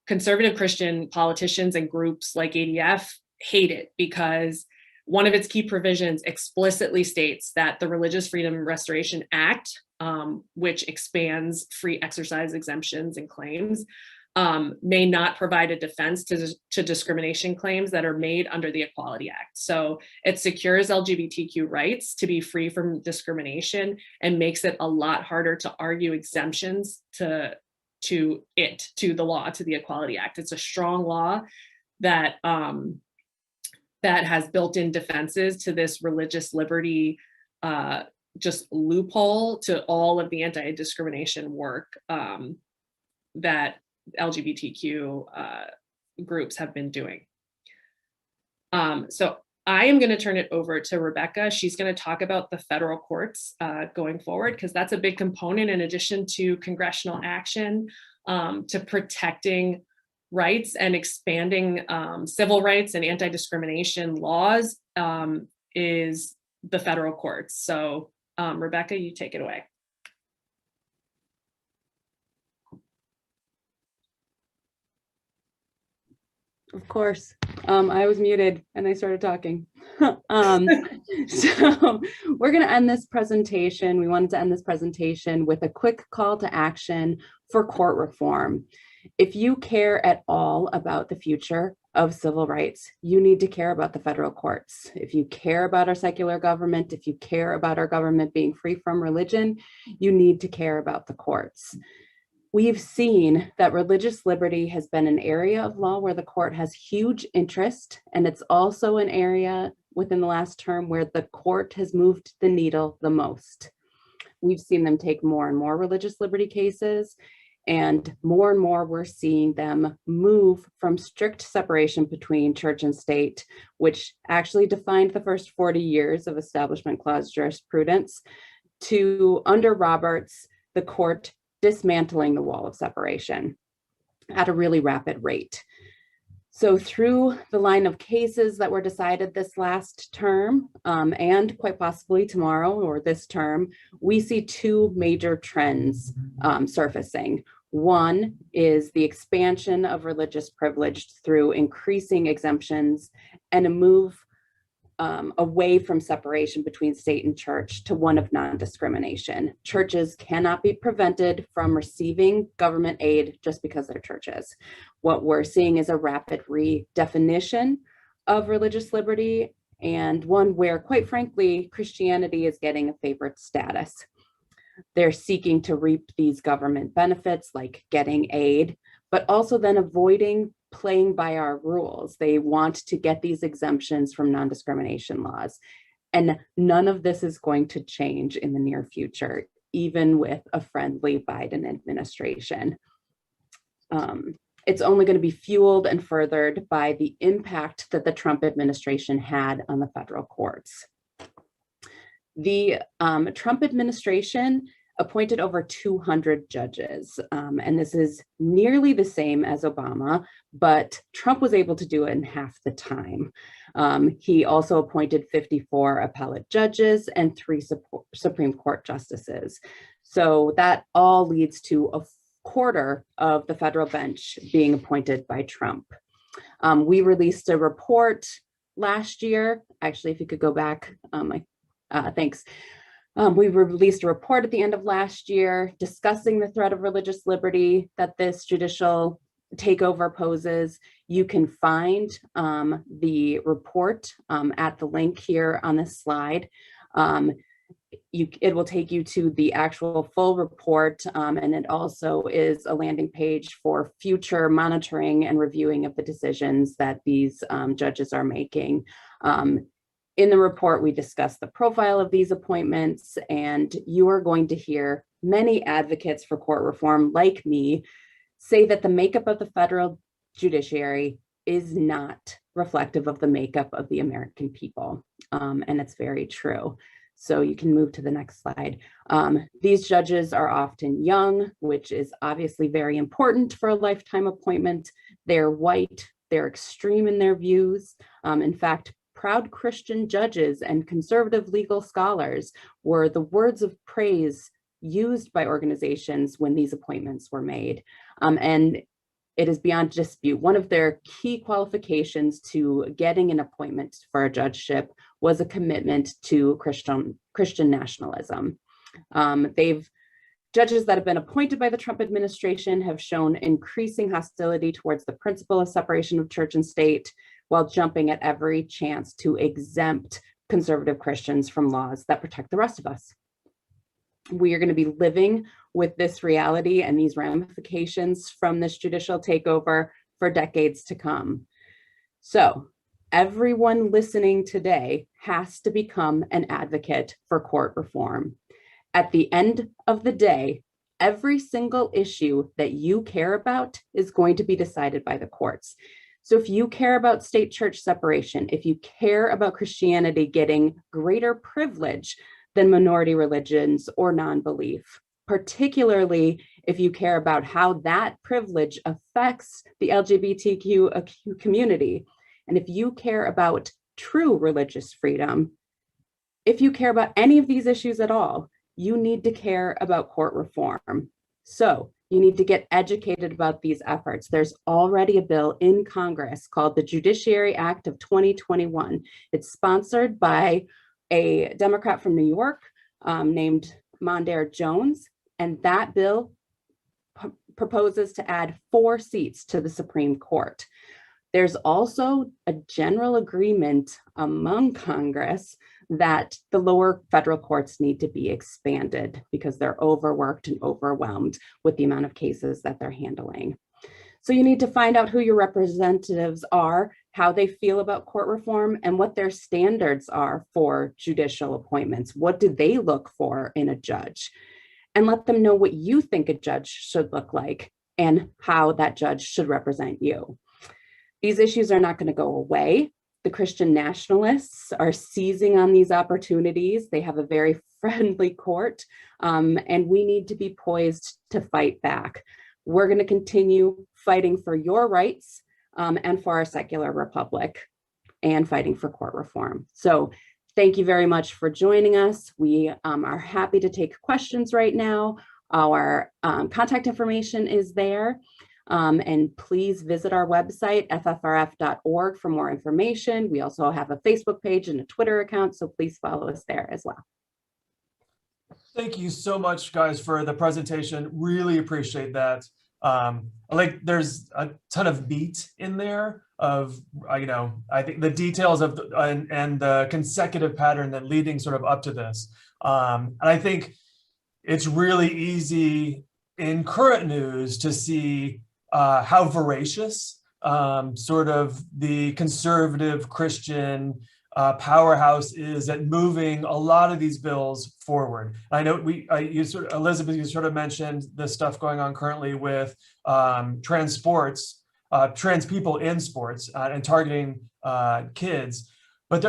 Conservative Christian politicians and groups like ADF hate it because one of its key provisions explicitly states that the Religious Freedom Restoration Act, which expands free exercise exemptions and claims, may not provide a defense to discrimination claims that are made under the Equality Act. So it secures LGBTQ rights to be free from discrimination and makes it a lot harder to argue exemptions to the law, to the Equality Act. It's a strong law that that has built-in defenses to this religious liberty just loophole to all of the anti-discrimination work that LGBTQ groups have been doing. So I am going to turn it over to Rebecca. She's going to talk about the federal courts going forward, because that's a big component in addition to congressional action to protecting rights and expanding civil rights and anti-discrimination laws is the federal courts. So Rebecca, you take it away. Of course. I was muted and I started talking. So we're going to end this presentation. We wanted to end this presentation with a quick call to action for court reform. If you care at all about the future of civil rights, you need to care about the federal courts. If you care about our secular government, if you care about our government being free from religion, you need to care about the courts. We've seen that religious liberty has been an area of law where the court has huge interest, and it's also an area within the last term where the court has moved the needle the most. We've seen them take more and more religious liberty cases, and more we're seeing them move from strict separation between church and state, which actually defined the first 40 years of Establishment Clause jurisprudence, to, under Roberts, the court dismantling the wall of separation at a really rapid rate. So through the line of cases that were decided this last term, and quite possibly tomorrow or this term, we see two major trends surfacing. One is the expansion of religious privilege through increasing exemptions and a move away from separation between state and church to one of non-discrimination. Churches cannot be prevented from receiving government aid just because they're churches. What we're seeing is a rapid redefinition of religious liberty, and one where, quite frankly, Christianity is getting a favored status. They're seeking to reap these government benefits like getting aid, but also then avoiding playing by our rules. They want to get these exemptions from non-discrimination laws. And none of this is going to change in the near future, even with a friendly Biden administration. It's only going to be fueled and furthered by the impact that the Trump administration had on the federal courts. The Trump administration appointed over 200 judges, and this is nearly the same as Obama, but Trump was able to do it in half the time. He also appointed 54 appellate judges and 3 Supreme Court justices. So that all leads to a quarter of the federal bench being appointed by Trump. We released a report last year. Actually, if you could go back, thanks. We released a report at the end of last year discussing the threat of religious liberty that this judicial takeover poses. You can find the report at the link here on this slide. It will take you to the actual full report, and it also is a landing page for future monitoring and reviewing of the decisions that these judges are making. In the report, we discuss the profile of these appointments, and you are going to hear many advocates for court reform, like me, say that the makeup of the federal judiciary is not reflective of the makeup of the American people, and it's very true. So you can move to the next slide. These judges are often young, which is obviously very important for a lifetime appointment. They're white, they're extreme in their views. In fact, proud Christian judges and conservative legal scholars were the words of praise used by organizations when these appointments were made. And it is beyond dispute. One of their key qualifications to getting an appointment for a judgeship was a commitment to Christian nationalism. Judges that have been appointed by the Trump administration have shown increasing hostility towards the principle of separation of church and state, while jumping at every chance to exempt conservative Christians from laws that protect the rest of us. We are going to be living with this reality and these ramifications from this judicial takeover for decades to come. So everyone listening today has to become an advocate for court reform. At the end of the day, every single issue that you care about is going to be decided by the courts. So if you care about state-church separation, if you care about Christianity getting greater privilege than minority religions or non-belief, particularly if you care about how that privilege affects the LGBTQ community, and if you care about true religious freedom, if you care about any of these issues at all, you need to care about court reform. So you need to get educated about these efforts. There's already a bill in Congress called the Judiciary Act of 2021. It's sponsored by a Democrat from New York named Mondaire Jones, and that bill proposes to add 4 seats to the Supreme Court. There's also a general agreement among Congress that the lower federal courts need to be expanded because they're overworked and overwhelmed with the amount of cases that they're handling. So you need to find out who your representatives are, how they feel about court reform, and what their standards are for judicial appointments. What do they look for in a judge? And let them know what you think a judge should look like and how that judge should represent you. These issues are not going to go away. The Christian nationalists are seizing on these opportunities. They have a very friendly court, and we need to be poised to fight back. We're going to continue fighting for your rights and for our secular republic and fighting for court reform. So thank you very much for joining us. We are happy to take questions right now. Our contact information is there. And please visit our website, ffrf.org, for more information. We also have a Facebook page and a Twitter account, so please follow us there as well. Thank you so much, guys, for the presentation. Really appreciate that. There's a ton of meat in there of, I think the details of and the consecutive pattern that leading sort of up to this. And I think it's really easy in current news to see how voracious sort of the conservative Christian powerhouse is at moving a lot of these bills forward. I know Elizabeth, you sort of mentioned the stuff going on currently with trans people in sports and targeting kids. But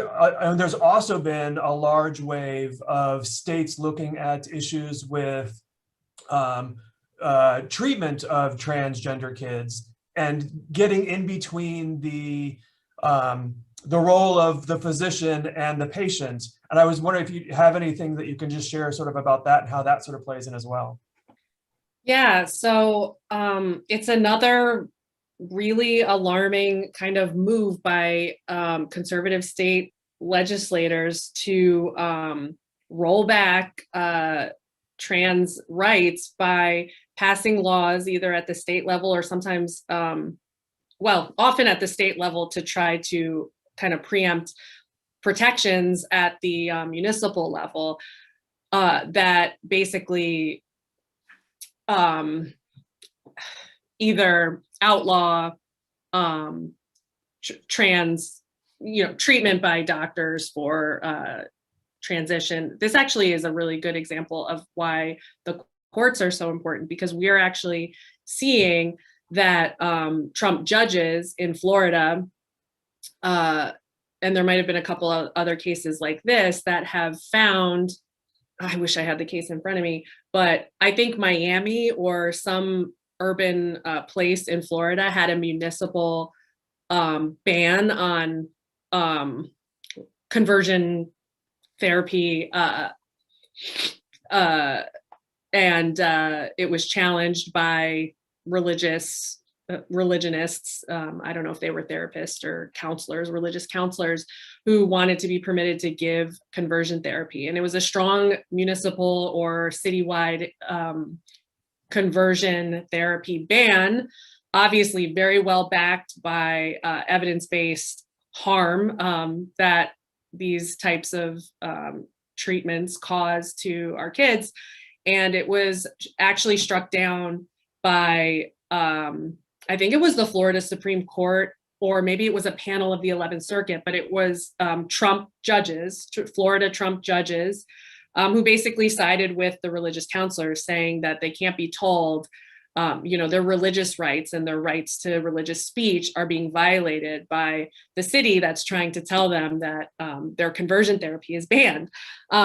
there's also been a large wave of states looking at issues with treatment of transgender kids and getting in between the role of the physician and the patient. And I was wondering if you have anything that you can just share sort of about that and how that sort of plays in as well. Yeah, so it's another really alarming kind of move by conservative state legislators to roll back trans rights by passing laws either at the state level or sometimes, often at the state level, to try to kind of preempt protections at the municipal level that basically either outlaw trans, treatment by doctors for transition. This actually is a really good example of why the courts are so important, because we are actually seeing that Trump judges in Florida, and there might have been a couple of other cases like this that have found, I wish I had the case in front of me, but I think Miami or some urban place in Florida had a municipal ban on conversion therapy, and it was challenged by religionists. I don't know if they were therapists or counselors, religious counselors, who wanted to be permitted to give conversion therapy. And it was a strong municipal or citywide conversion therapy ban, obviously very well backed by evidence-based harm that these types of treatments cause to our kids. And it was actually struck down by, I think it was the Florida Supreme Court, or maybe it was a panel of the 11th Circuit, but it was Trump judges, Florida Trump judges, who basically sided with the religious counselors, saying that they can't be told, their religious rights and their rights to religious speech are being violated by the city that's trying to tell them that their conversion therapy is banned.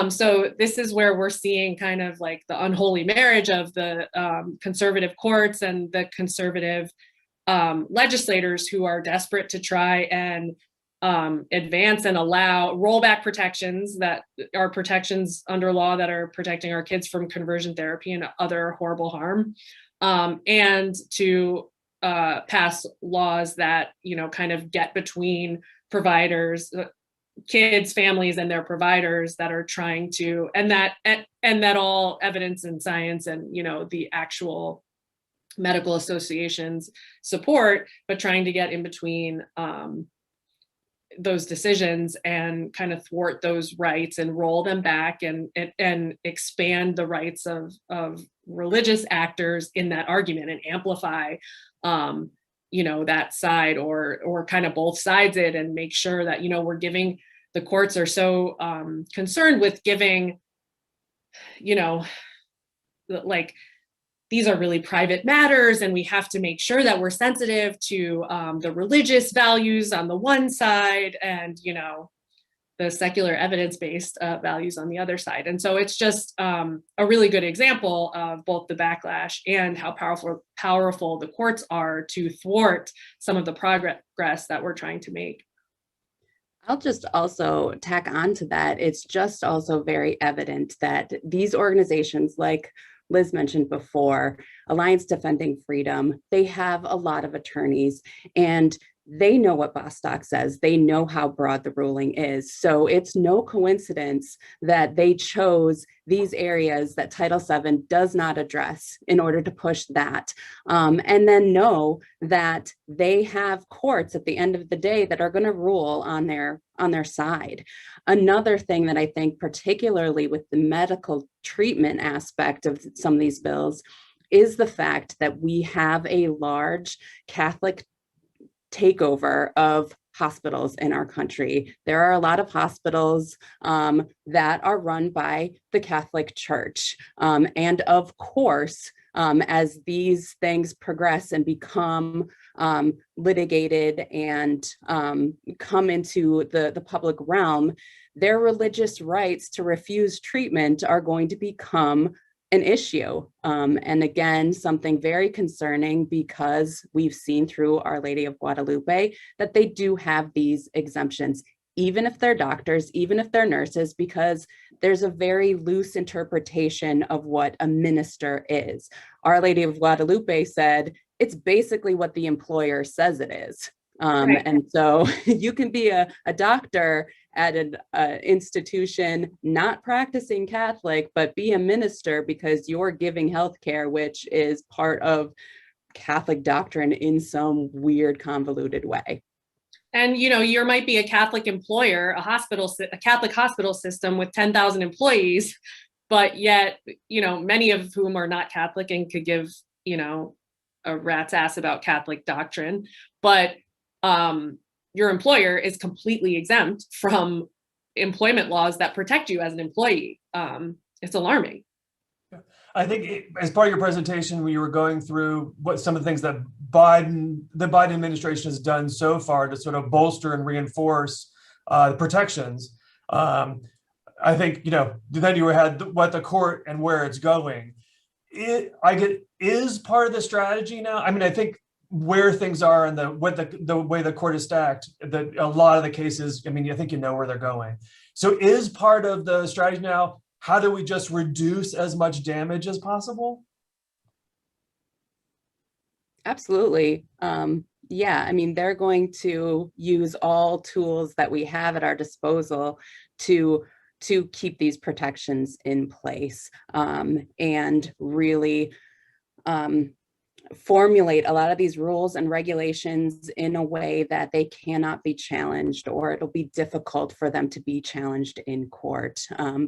So this is where we're seeing kind of like the unholy marriage of the conservative courts and the conservative legislators who are desperate to try and advance and allow rollback protections that are protections under law that are protecting our kids from conversion therapy and other horrible harm, and to pass laws that, kind of get between providers, kids, families, and their providers that are trying to, and that all evidence and science and, the actual medical associations support, but trying to get in between those decisions and kind of thwart those rights and roll them back and expand the rights of religious actors in that argument and amplify that side or kind of both sides it, and make sure that we're giving, the courts are so concerned with giving, like, these are really private matters, and we have to make sure that we're sensitive to the religious values on the one side and, the secular evidence-based values on the other side. And so it's just a really good example of both the backlash and how powerful the courts are to thwart some of the progress that we're trying to make. I'll just also tack on to that. It's just also very evident that these organizations, like Liz mentioned before, Alliance Defending Freedom, they have a lot of attorneys, and they know what Bostock says. They know how broad the ruling is. So it's no coincidence that they chose these areas that Title VII does not address in order to push that. And then know that they have courts at the end of the day that are going to rule on their side. Another thing that I think, particularly with the medical treatment aspect of some of these bills, is the fact that we have a large Catholic takeover of hospitals in our country. There are a lot of hospitals that are run by the Catholic Church. And of course, as these things progress and become litigated and come into the public realm, their religious rights to refuse treatment are going to become an issue. And again, something very concerning, because we've seen through Our Lady of Guadalupe that they do have these exemptions, even if they're doctors, even if they're nurses, because there's a very loose interpretation of what a minister is. Our Lady of Guadalupe said it's basically what the employer says it is. Right. And so you can be a doctor at an institution not practicing Catholic, but be a minister because you're giving healthcare, which is part of Catholic doctrine in some weird, convoluted way. And you might be a Catholic employer, a Catholic hospital system with 10,000 employees, but yet many of whom are not Catholic and could give a rat's ass about Catholic doctrine, but your employer is completely exempt from employment laws that protect you as an employee. It's alarming. I think as part of your presentation, when you were going through what some of the things that the Biden administration has done so far to sort of bolster and reinforce the protections, I think, then you had what the court and where it's going. Is part of the strategy now. I mean, I think where things are and the way the court is stacked, that a lot of the cases, I mean, I think where they're going. So is part of the strategy now, how do we just reduce as much damage as possible? Absolutely. Yeah, I mean, they're going to use all tools that we have at our disposal to keep these protections in place, and really formulate a lot of these rules and regulations in a way that they cannot be challenged, or it'll be difficult for them to be challenged in court.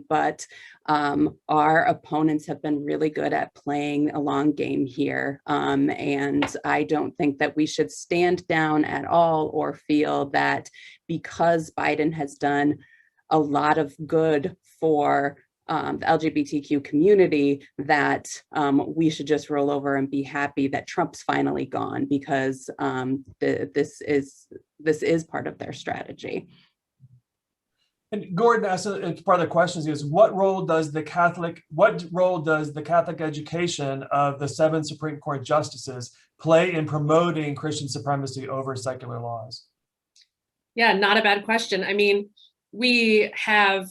But our opponents have been really good at playing a long game here. And I don't think that we should stand down at all or feel that because Biden has done a lot of good for the LGBTQ community, that we should just roll over and be happy that Trump's finally gone, because this is part of their strategy. And Gordon asked, it's part of the questions is, what role does the Catholic education of the 7 Supreme Court justices play in promoting Christian supremacy over secular laws? Yeah, not a bad question. I mean, we have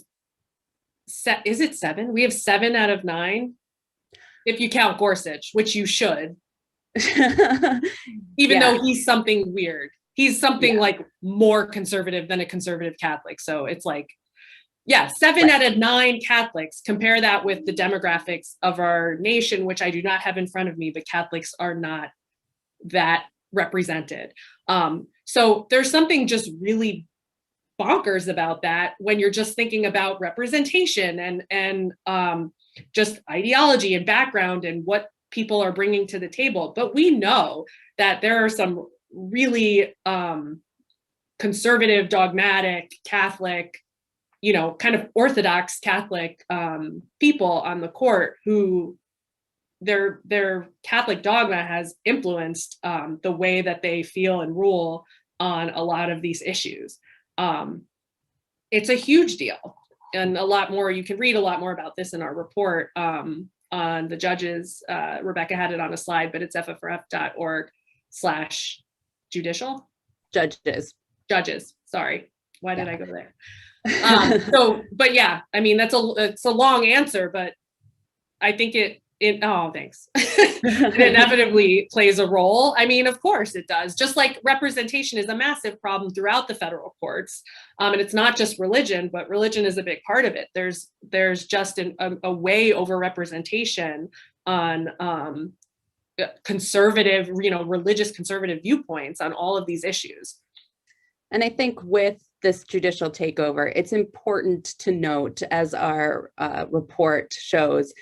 is it 7? We have 7 out of 9 if you count Gorsuch, which you should. Even though he's something weird. He's something like more conservative than a conservative Catholic. So it's like, 7 out of 9 Catholics. Compare that with the demographics of our nation, which I do not have in front of me, but Catholics are not that represented. So there's something just really bonkers about that when you're just thinking about representation and just ideology and background and what people are bringing to the table. But we know that there are some really conservative, dogmatic, Catholic, kind of Orthodox Catholic people on the court who their Catholic dogma has influenced the way that they feel and rule on a lot of these issues. It's a huge deal, and a lot more. You can read a lot more about this in our report on the judges. Rebecca had it on a slide, but it's ffrf.org/judicial. Judges. Sorry. Why did I go there? But yeah, I mean, it's a long answer, but I think thanks. It inevitably plays a role. I mean, of course it does. Just like representation is a massive problem throughout the federal courts. And it's not just religion, but religion is a big part of it. There's just a way over representation on conservative, religious conservative viewpoints on all of these issues. And I think with this judicial takeover, it's important to note, as our report shows,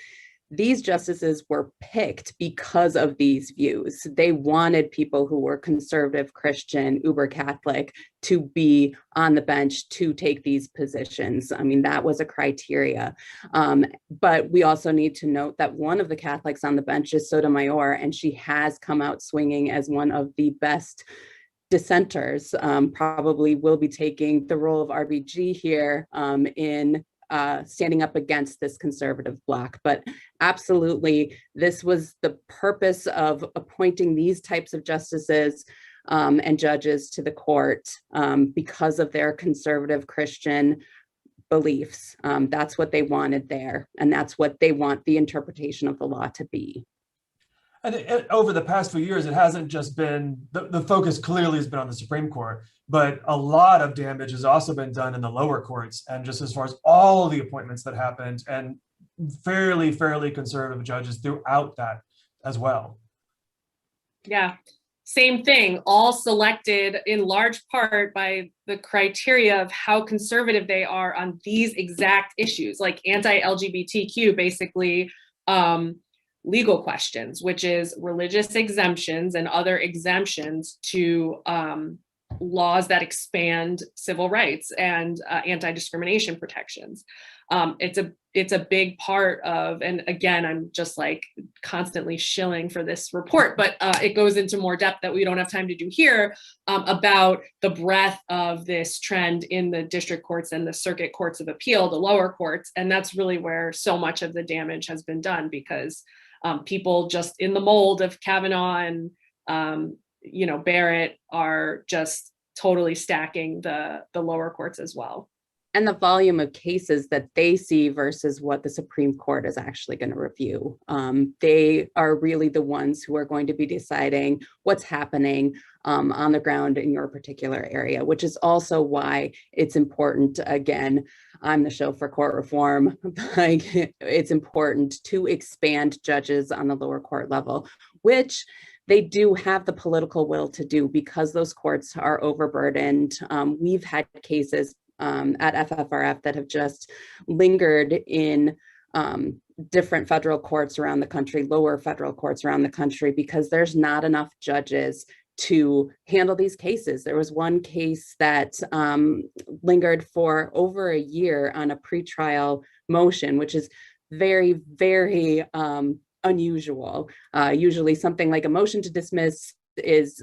these justices were picked because of these views. They wanted people who were conservative, Christian, uber Catholic to be on the bench to take these positions. I mean, that was a criteria. But we also need to note that one of the Catholics on the bench is Sotomayor, and she has come out swinging as one of the best dissenters. Probably will be taking the role of RBG here in standing up against this conservative bloc. But absolutely, this was the purpose of appointing these types of justices and judges to the court because of their conservative Christian beliefs. That's what they wanted there, and that's what they want the interpretation of the law to be. And over the past few years, it hasn't just been, the focus clearly has been on the Supreme Court, but a lot of damage has also been done in the lower courts. And just as far as all of the appointments that happened, and fairly conservative judges throughout that as well. Yeah, same thing, all selected in large part by the criteria of how conservative they are on these exact issues, like anti-LGBTQ, basically, legal questions, which is religious exemptions and other exemptions to laws that expand civil rights and anti-discrimination protections. It's a big part of, and again, I'm just like constantly shilling for this report, but it goes into more depth that we don't have time to do here about the breadth of this trend in the district courts and the circuit courts of appeal, the lower courts. And that's really where so much of the damage has been done, because people just in the mold of Kavanaugh and Barrett are just totally stacking the lower courts as well. And the volume of cases that they see versus what the Supreme Court is actually going to review. They are really the ones who are going to be deciding what's happening on the ground in your particular area, which is also why it's important. Again, I'm the show for court reform. Like, it's important to expand judges on the lower court level, which they do have the political will to do because those courts are overburdened. We've had cases at FFRF that have just lingered in different federal courts around the country, lower federal courts around the country, because there's not enough judges to handle these cases. There was one case that lingered for over a year on a pretrial motion, which is very, very unusual. Usually something like a motion to dismiss is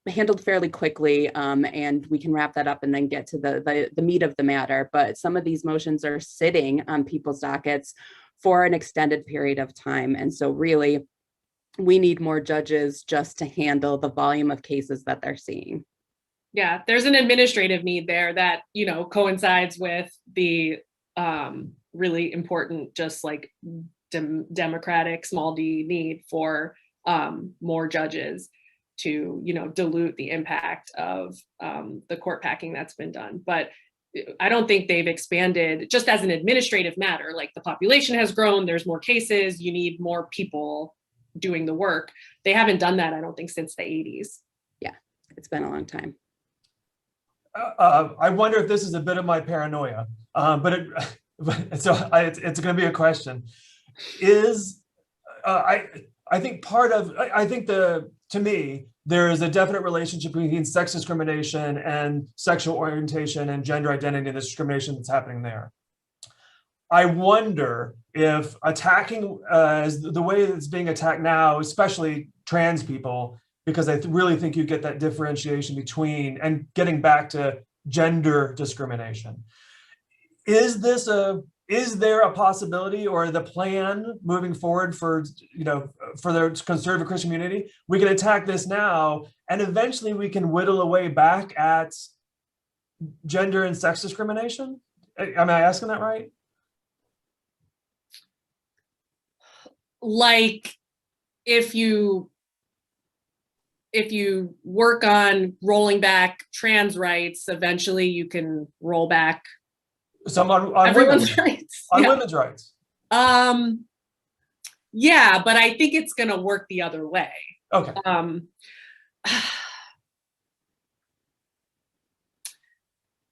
handled fairly quickly, and we can wrap that up and then get to the meat of the matter. But some of these motions are sitting on people's dockets for an extended period of time. And so really, we need more judges just to handle the volume of cases that they're seeing. Yeah, there's an administrative need there that, coincides with the really important, just like democratic small d need for more judges to, dilute the impact of the court packing that's been done. But I don't think they've expanded just as an administrative matter. Like the population has grown, there's more cases, you need more people doing the work. They haven't done that, I don't think, since the 80s. Yeah, it's been a long time. I wonder if this is a bit of my paranoia, it's going to be a question. To me, there is a definite relationship between sex discrimination and sexual orientation and gender identity and the discrimination that's happening there. I wonder if attacking the way it's being attacked now, especially trans people, because I really think you get that differentiation between and getting back to gender discrimination. Is there a possibility or the plan moving forward for the conservative Christian community? We can attack this now and eventually we can whittle away back at gender and sex discrimination? Am I asking that right? Like if you work on rolling back trans rights, eventually you can roll back some on everyone's rights. On women's rights. Yeah, but I think it's gonna work the other way. Okay.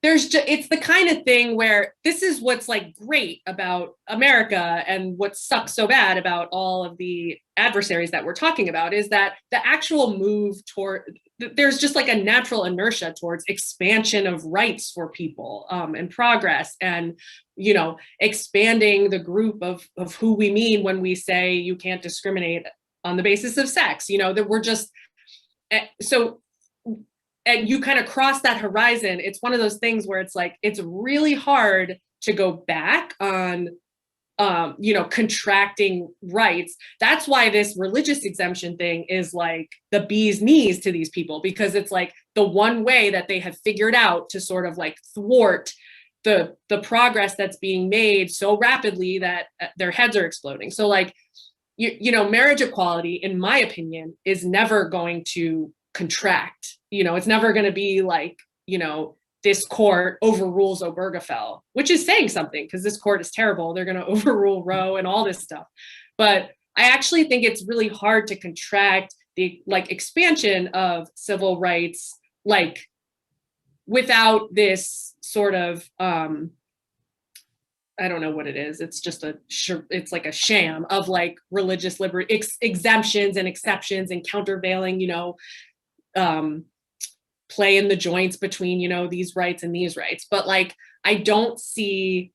It's the kind of thing where this is what's like great about America and what sucks so bad about all of the adversaries that we're talking about is that the actual move toward, there's just like a natural inertia towards expansion of rights for people and progress and, expanding the group of who we mean when we say you can't discriminate on the basis of sex, that we're just, so and you kind of cross that horizon. It's one of those things where it's like, it's really hard to go back on, contracting rights. That's why this religious exemption thing is like the bee's knees to these people, because it's like the one way that they have figured out to sort of like thwart the progress that's being made so rapidly that their heads are exploding. So like, marriage equality, in my opinion, is never going to contract. It's never going to be like, this court overrules Obergefell, which is saying something because this court is terrible. They're going to overrule Roe and all this stuff. But I actually think it's really hard to contract the like expansion of civil rights, like without this sort of, I don't know what it is. It's just it's like a sham of like religious liberty exemptions and exceptions and countervailing, play in the joints between, these rights and these rights. But like, I don't see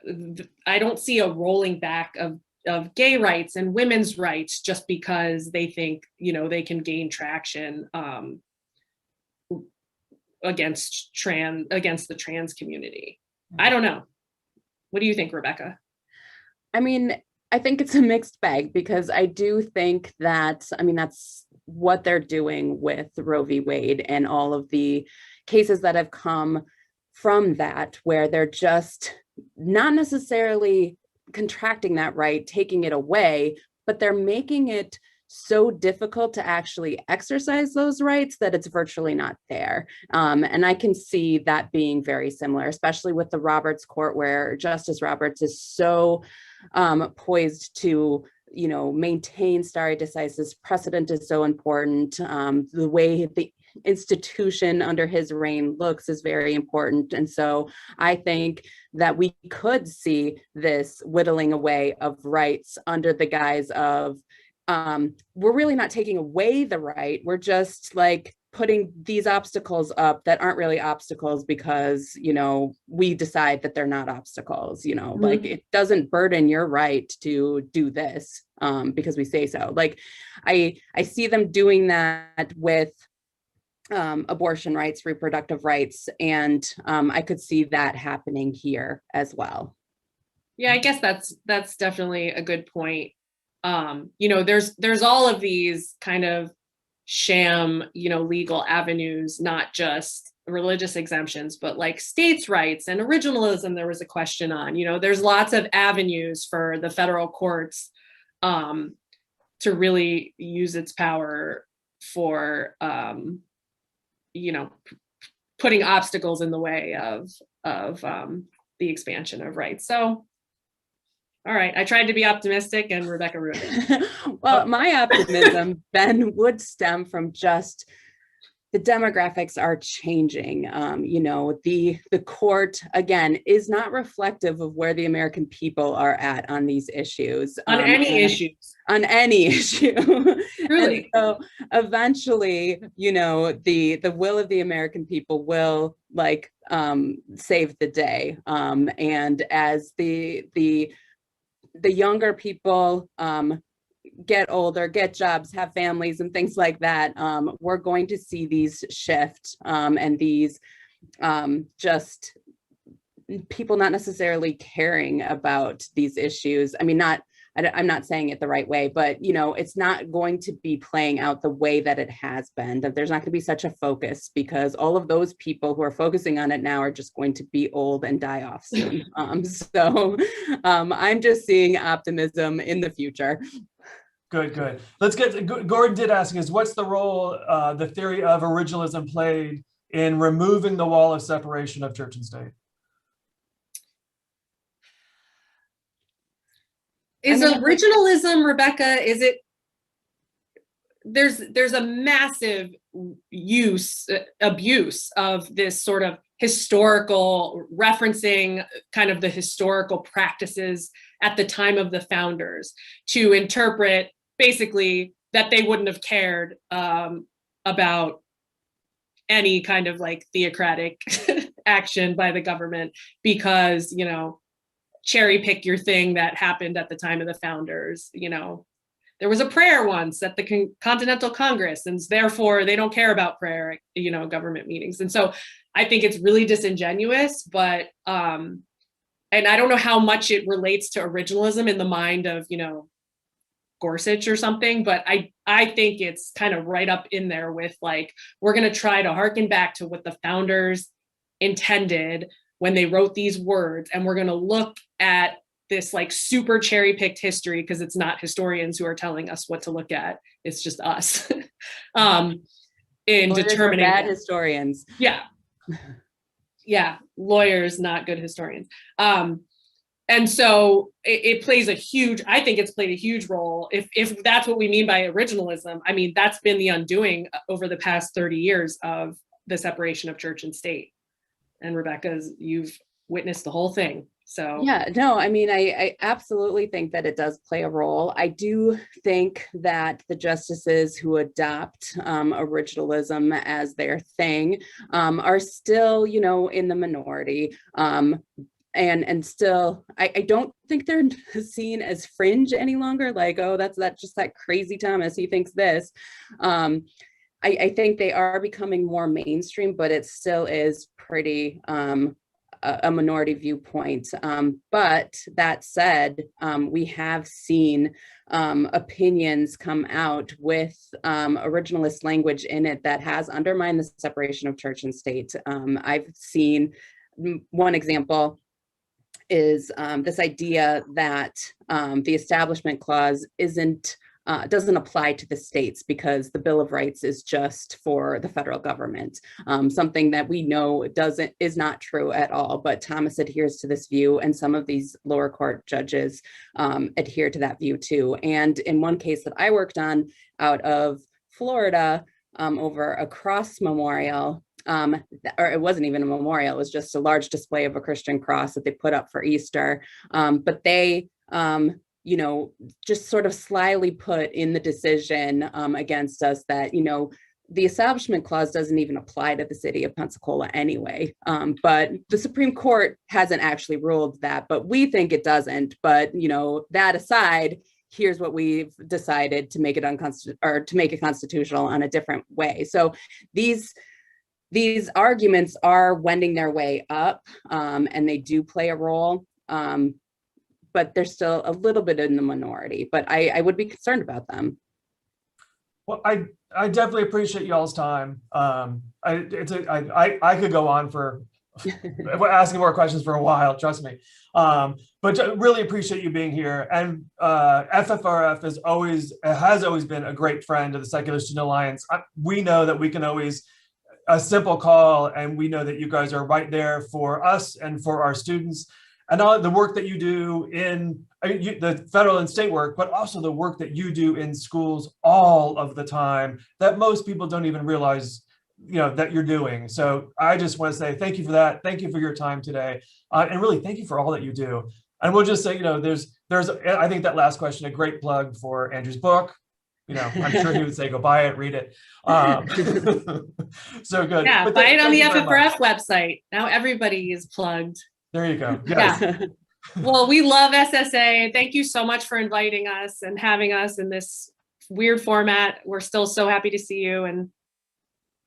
a rolling back of gay rights and women's rights just because they think, they can gain traction against the trans community. I don't know. What do you think, Rebecca? I mean, I think it's a mixed bag because I do think that, that's what they're doing with Roe v. Wade and all of the cases that have come from that, where they're just not necessarily contracting that right, taking it away, but they're making it so difficult to actually exercise those rights that it's virtually not there. And I can see that being very similar, especially with the Roberts Court, where Justice Roberts is so poised to maintain stare decisis. Precedent is so important. The way the institution under his reign looks is very important. And so I think that we could see this whittling away of rights under the guise of, we're really not taking away the right. We're just like putting these obstacles up that aren't really obstacles because, we decide that they're not obstacles, like it doesn't burden your right to do this because we say so. Like I see them doing that with abortion rights, reproductive rights, and I could see that happening here as well. Yeah, I guess that's definitely a good point. There's all of these kind of sham, legal avenues, not just religious exemptions, but like states' rights and originalism, there was a question on. There's lots of avenues for the federal courts to really use its power for, putting obstacles in the way of the expansion of rights. So, all right, I tried to be optimistic, and Rebecca ruined it. Well, my optimism, Ben, would stem from just the demographics are changing. The court, again, is not reflective of where the American people are at on these issues. On any issues. On any issue. Truly. And so eventually, the will of the American people will save the day. And as the younger people get older, get jobs, have families and things like that, we're going to see these shift and these just people not necessarily caring about these issues. I mean, I'm not saying it the right way, but it's not going to be playing out the way that it has been, that there's not going to be such a focus, because all of those people who are focusing on it now are just going to be old and die off soon. So I'm just seeing optimism in the future. Good. Let's get, Gordon did ask us, what's the role the theory of originalism played in removing the wall of separation of church and state? Originalism, Rebecca, there's a massive abuse of this sort of historical referencing, kind of the historical practices at the time of the founders, to interpret basically that they wouldn't have cared about any kind of like theocratic action by the government because, cherry pick your thing that happened at the time of the founders. There was a prayer once at the Continental Congress, and therefore they don't care about prayer, government meetings. And so I think it's really disingenuous, but, and I don't know how much it relates to originalism in the mind of, Gorsuch or something, but I think it's kind of right up in there with like, we're going to try to harken back to what the founders intended when they wrote these words, and we're going to look at this like super cherry picked history, because it's not historians who are telling us what to look at, it's just us in Lawyers determining are bad historians. Yeah, lawyers, not good historians. And so it plays I think it's played a huge role. If that's what we mean by originalism, I mean, that's been the undoing over the past 30 years of the separation of church and state. And Rebecca, you've witnessed the whole thing. So yeah, no, I mean, I absolutely think that it does play a role. I do think that the justices who adopt originalism as their thing are still, in the minority. And still, I don't think they're seen as fringe any longer. Like, oh, that's just that crazy Thomas, he thinks this. I think they are becoming more mainstream, but it still is pretty a minority viewpoint. But that said, we have seen opinions come out with originalist language in it that has undermined the separation of church and state. I've seen one example is this idea that the Establishment Clause doesn't apply to the states because the Bill of Rights is just for the federal government. Something that we know is not true at all, but Thomas adheres to this view, and some of these lower court judges adhere to that view too. And in one case that I worked on out of Florida, over a cross memorial, or it wasn't even a memorial, it was just a large display of a Christian cross that they put up for Easter. But they, just sort of slyly put in the decision against us that, the Establishment Clause doesn't even apply to the city of Pensacola anyway. But the Supreme Court hasn't actually ruled that, but we think it doesn't. But, that aside, here's what we've decided to make it constitutional on a different way. So these arguments are wending their way up, and they do play a role, but they're still a little bit in the minority. But I would be concerned about them. Well, I I definitely appreciate y'all's time. I could go on for asking more questions for a while, trust me. But really appreciate you being here. And FFRF has always been a great friend of the Secular Student Alliance. We know that we can always a simple call, and we know that you guys are right there for us and for our students, and all the work that you do in the federal and state work, but also the work that you do in schools all of the time that most people don't even realize, that you're doing. So I just want to say thank you for that. Thank you for your time today, and really thank you for all that you do. And we'll just say, there's I think that last question, a great plug for Andrew's book. I'm sure he would say, go buy it, read it. So good. Yeah, But buy it on the thank you very FFRF website. Now everybody is plugged. There you go. Yes. Yeah. Well, we love SSA. Thank you so much for inviting us and having us in this weird format. We're still so happy to see you. And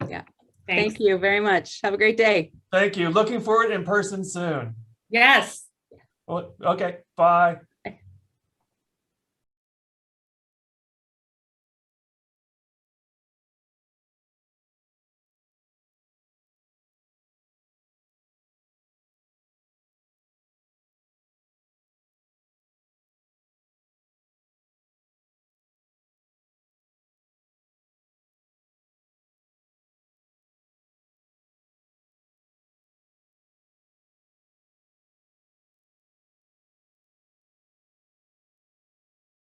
yeah, thanks. Thank you very much. Have a great day. Thank you. Looking forward in person soon. Yes. Well, okay. Bye.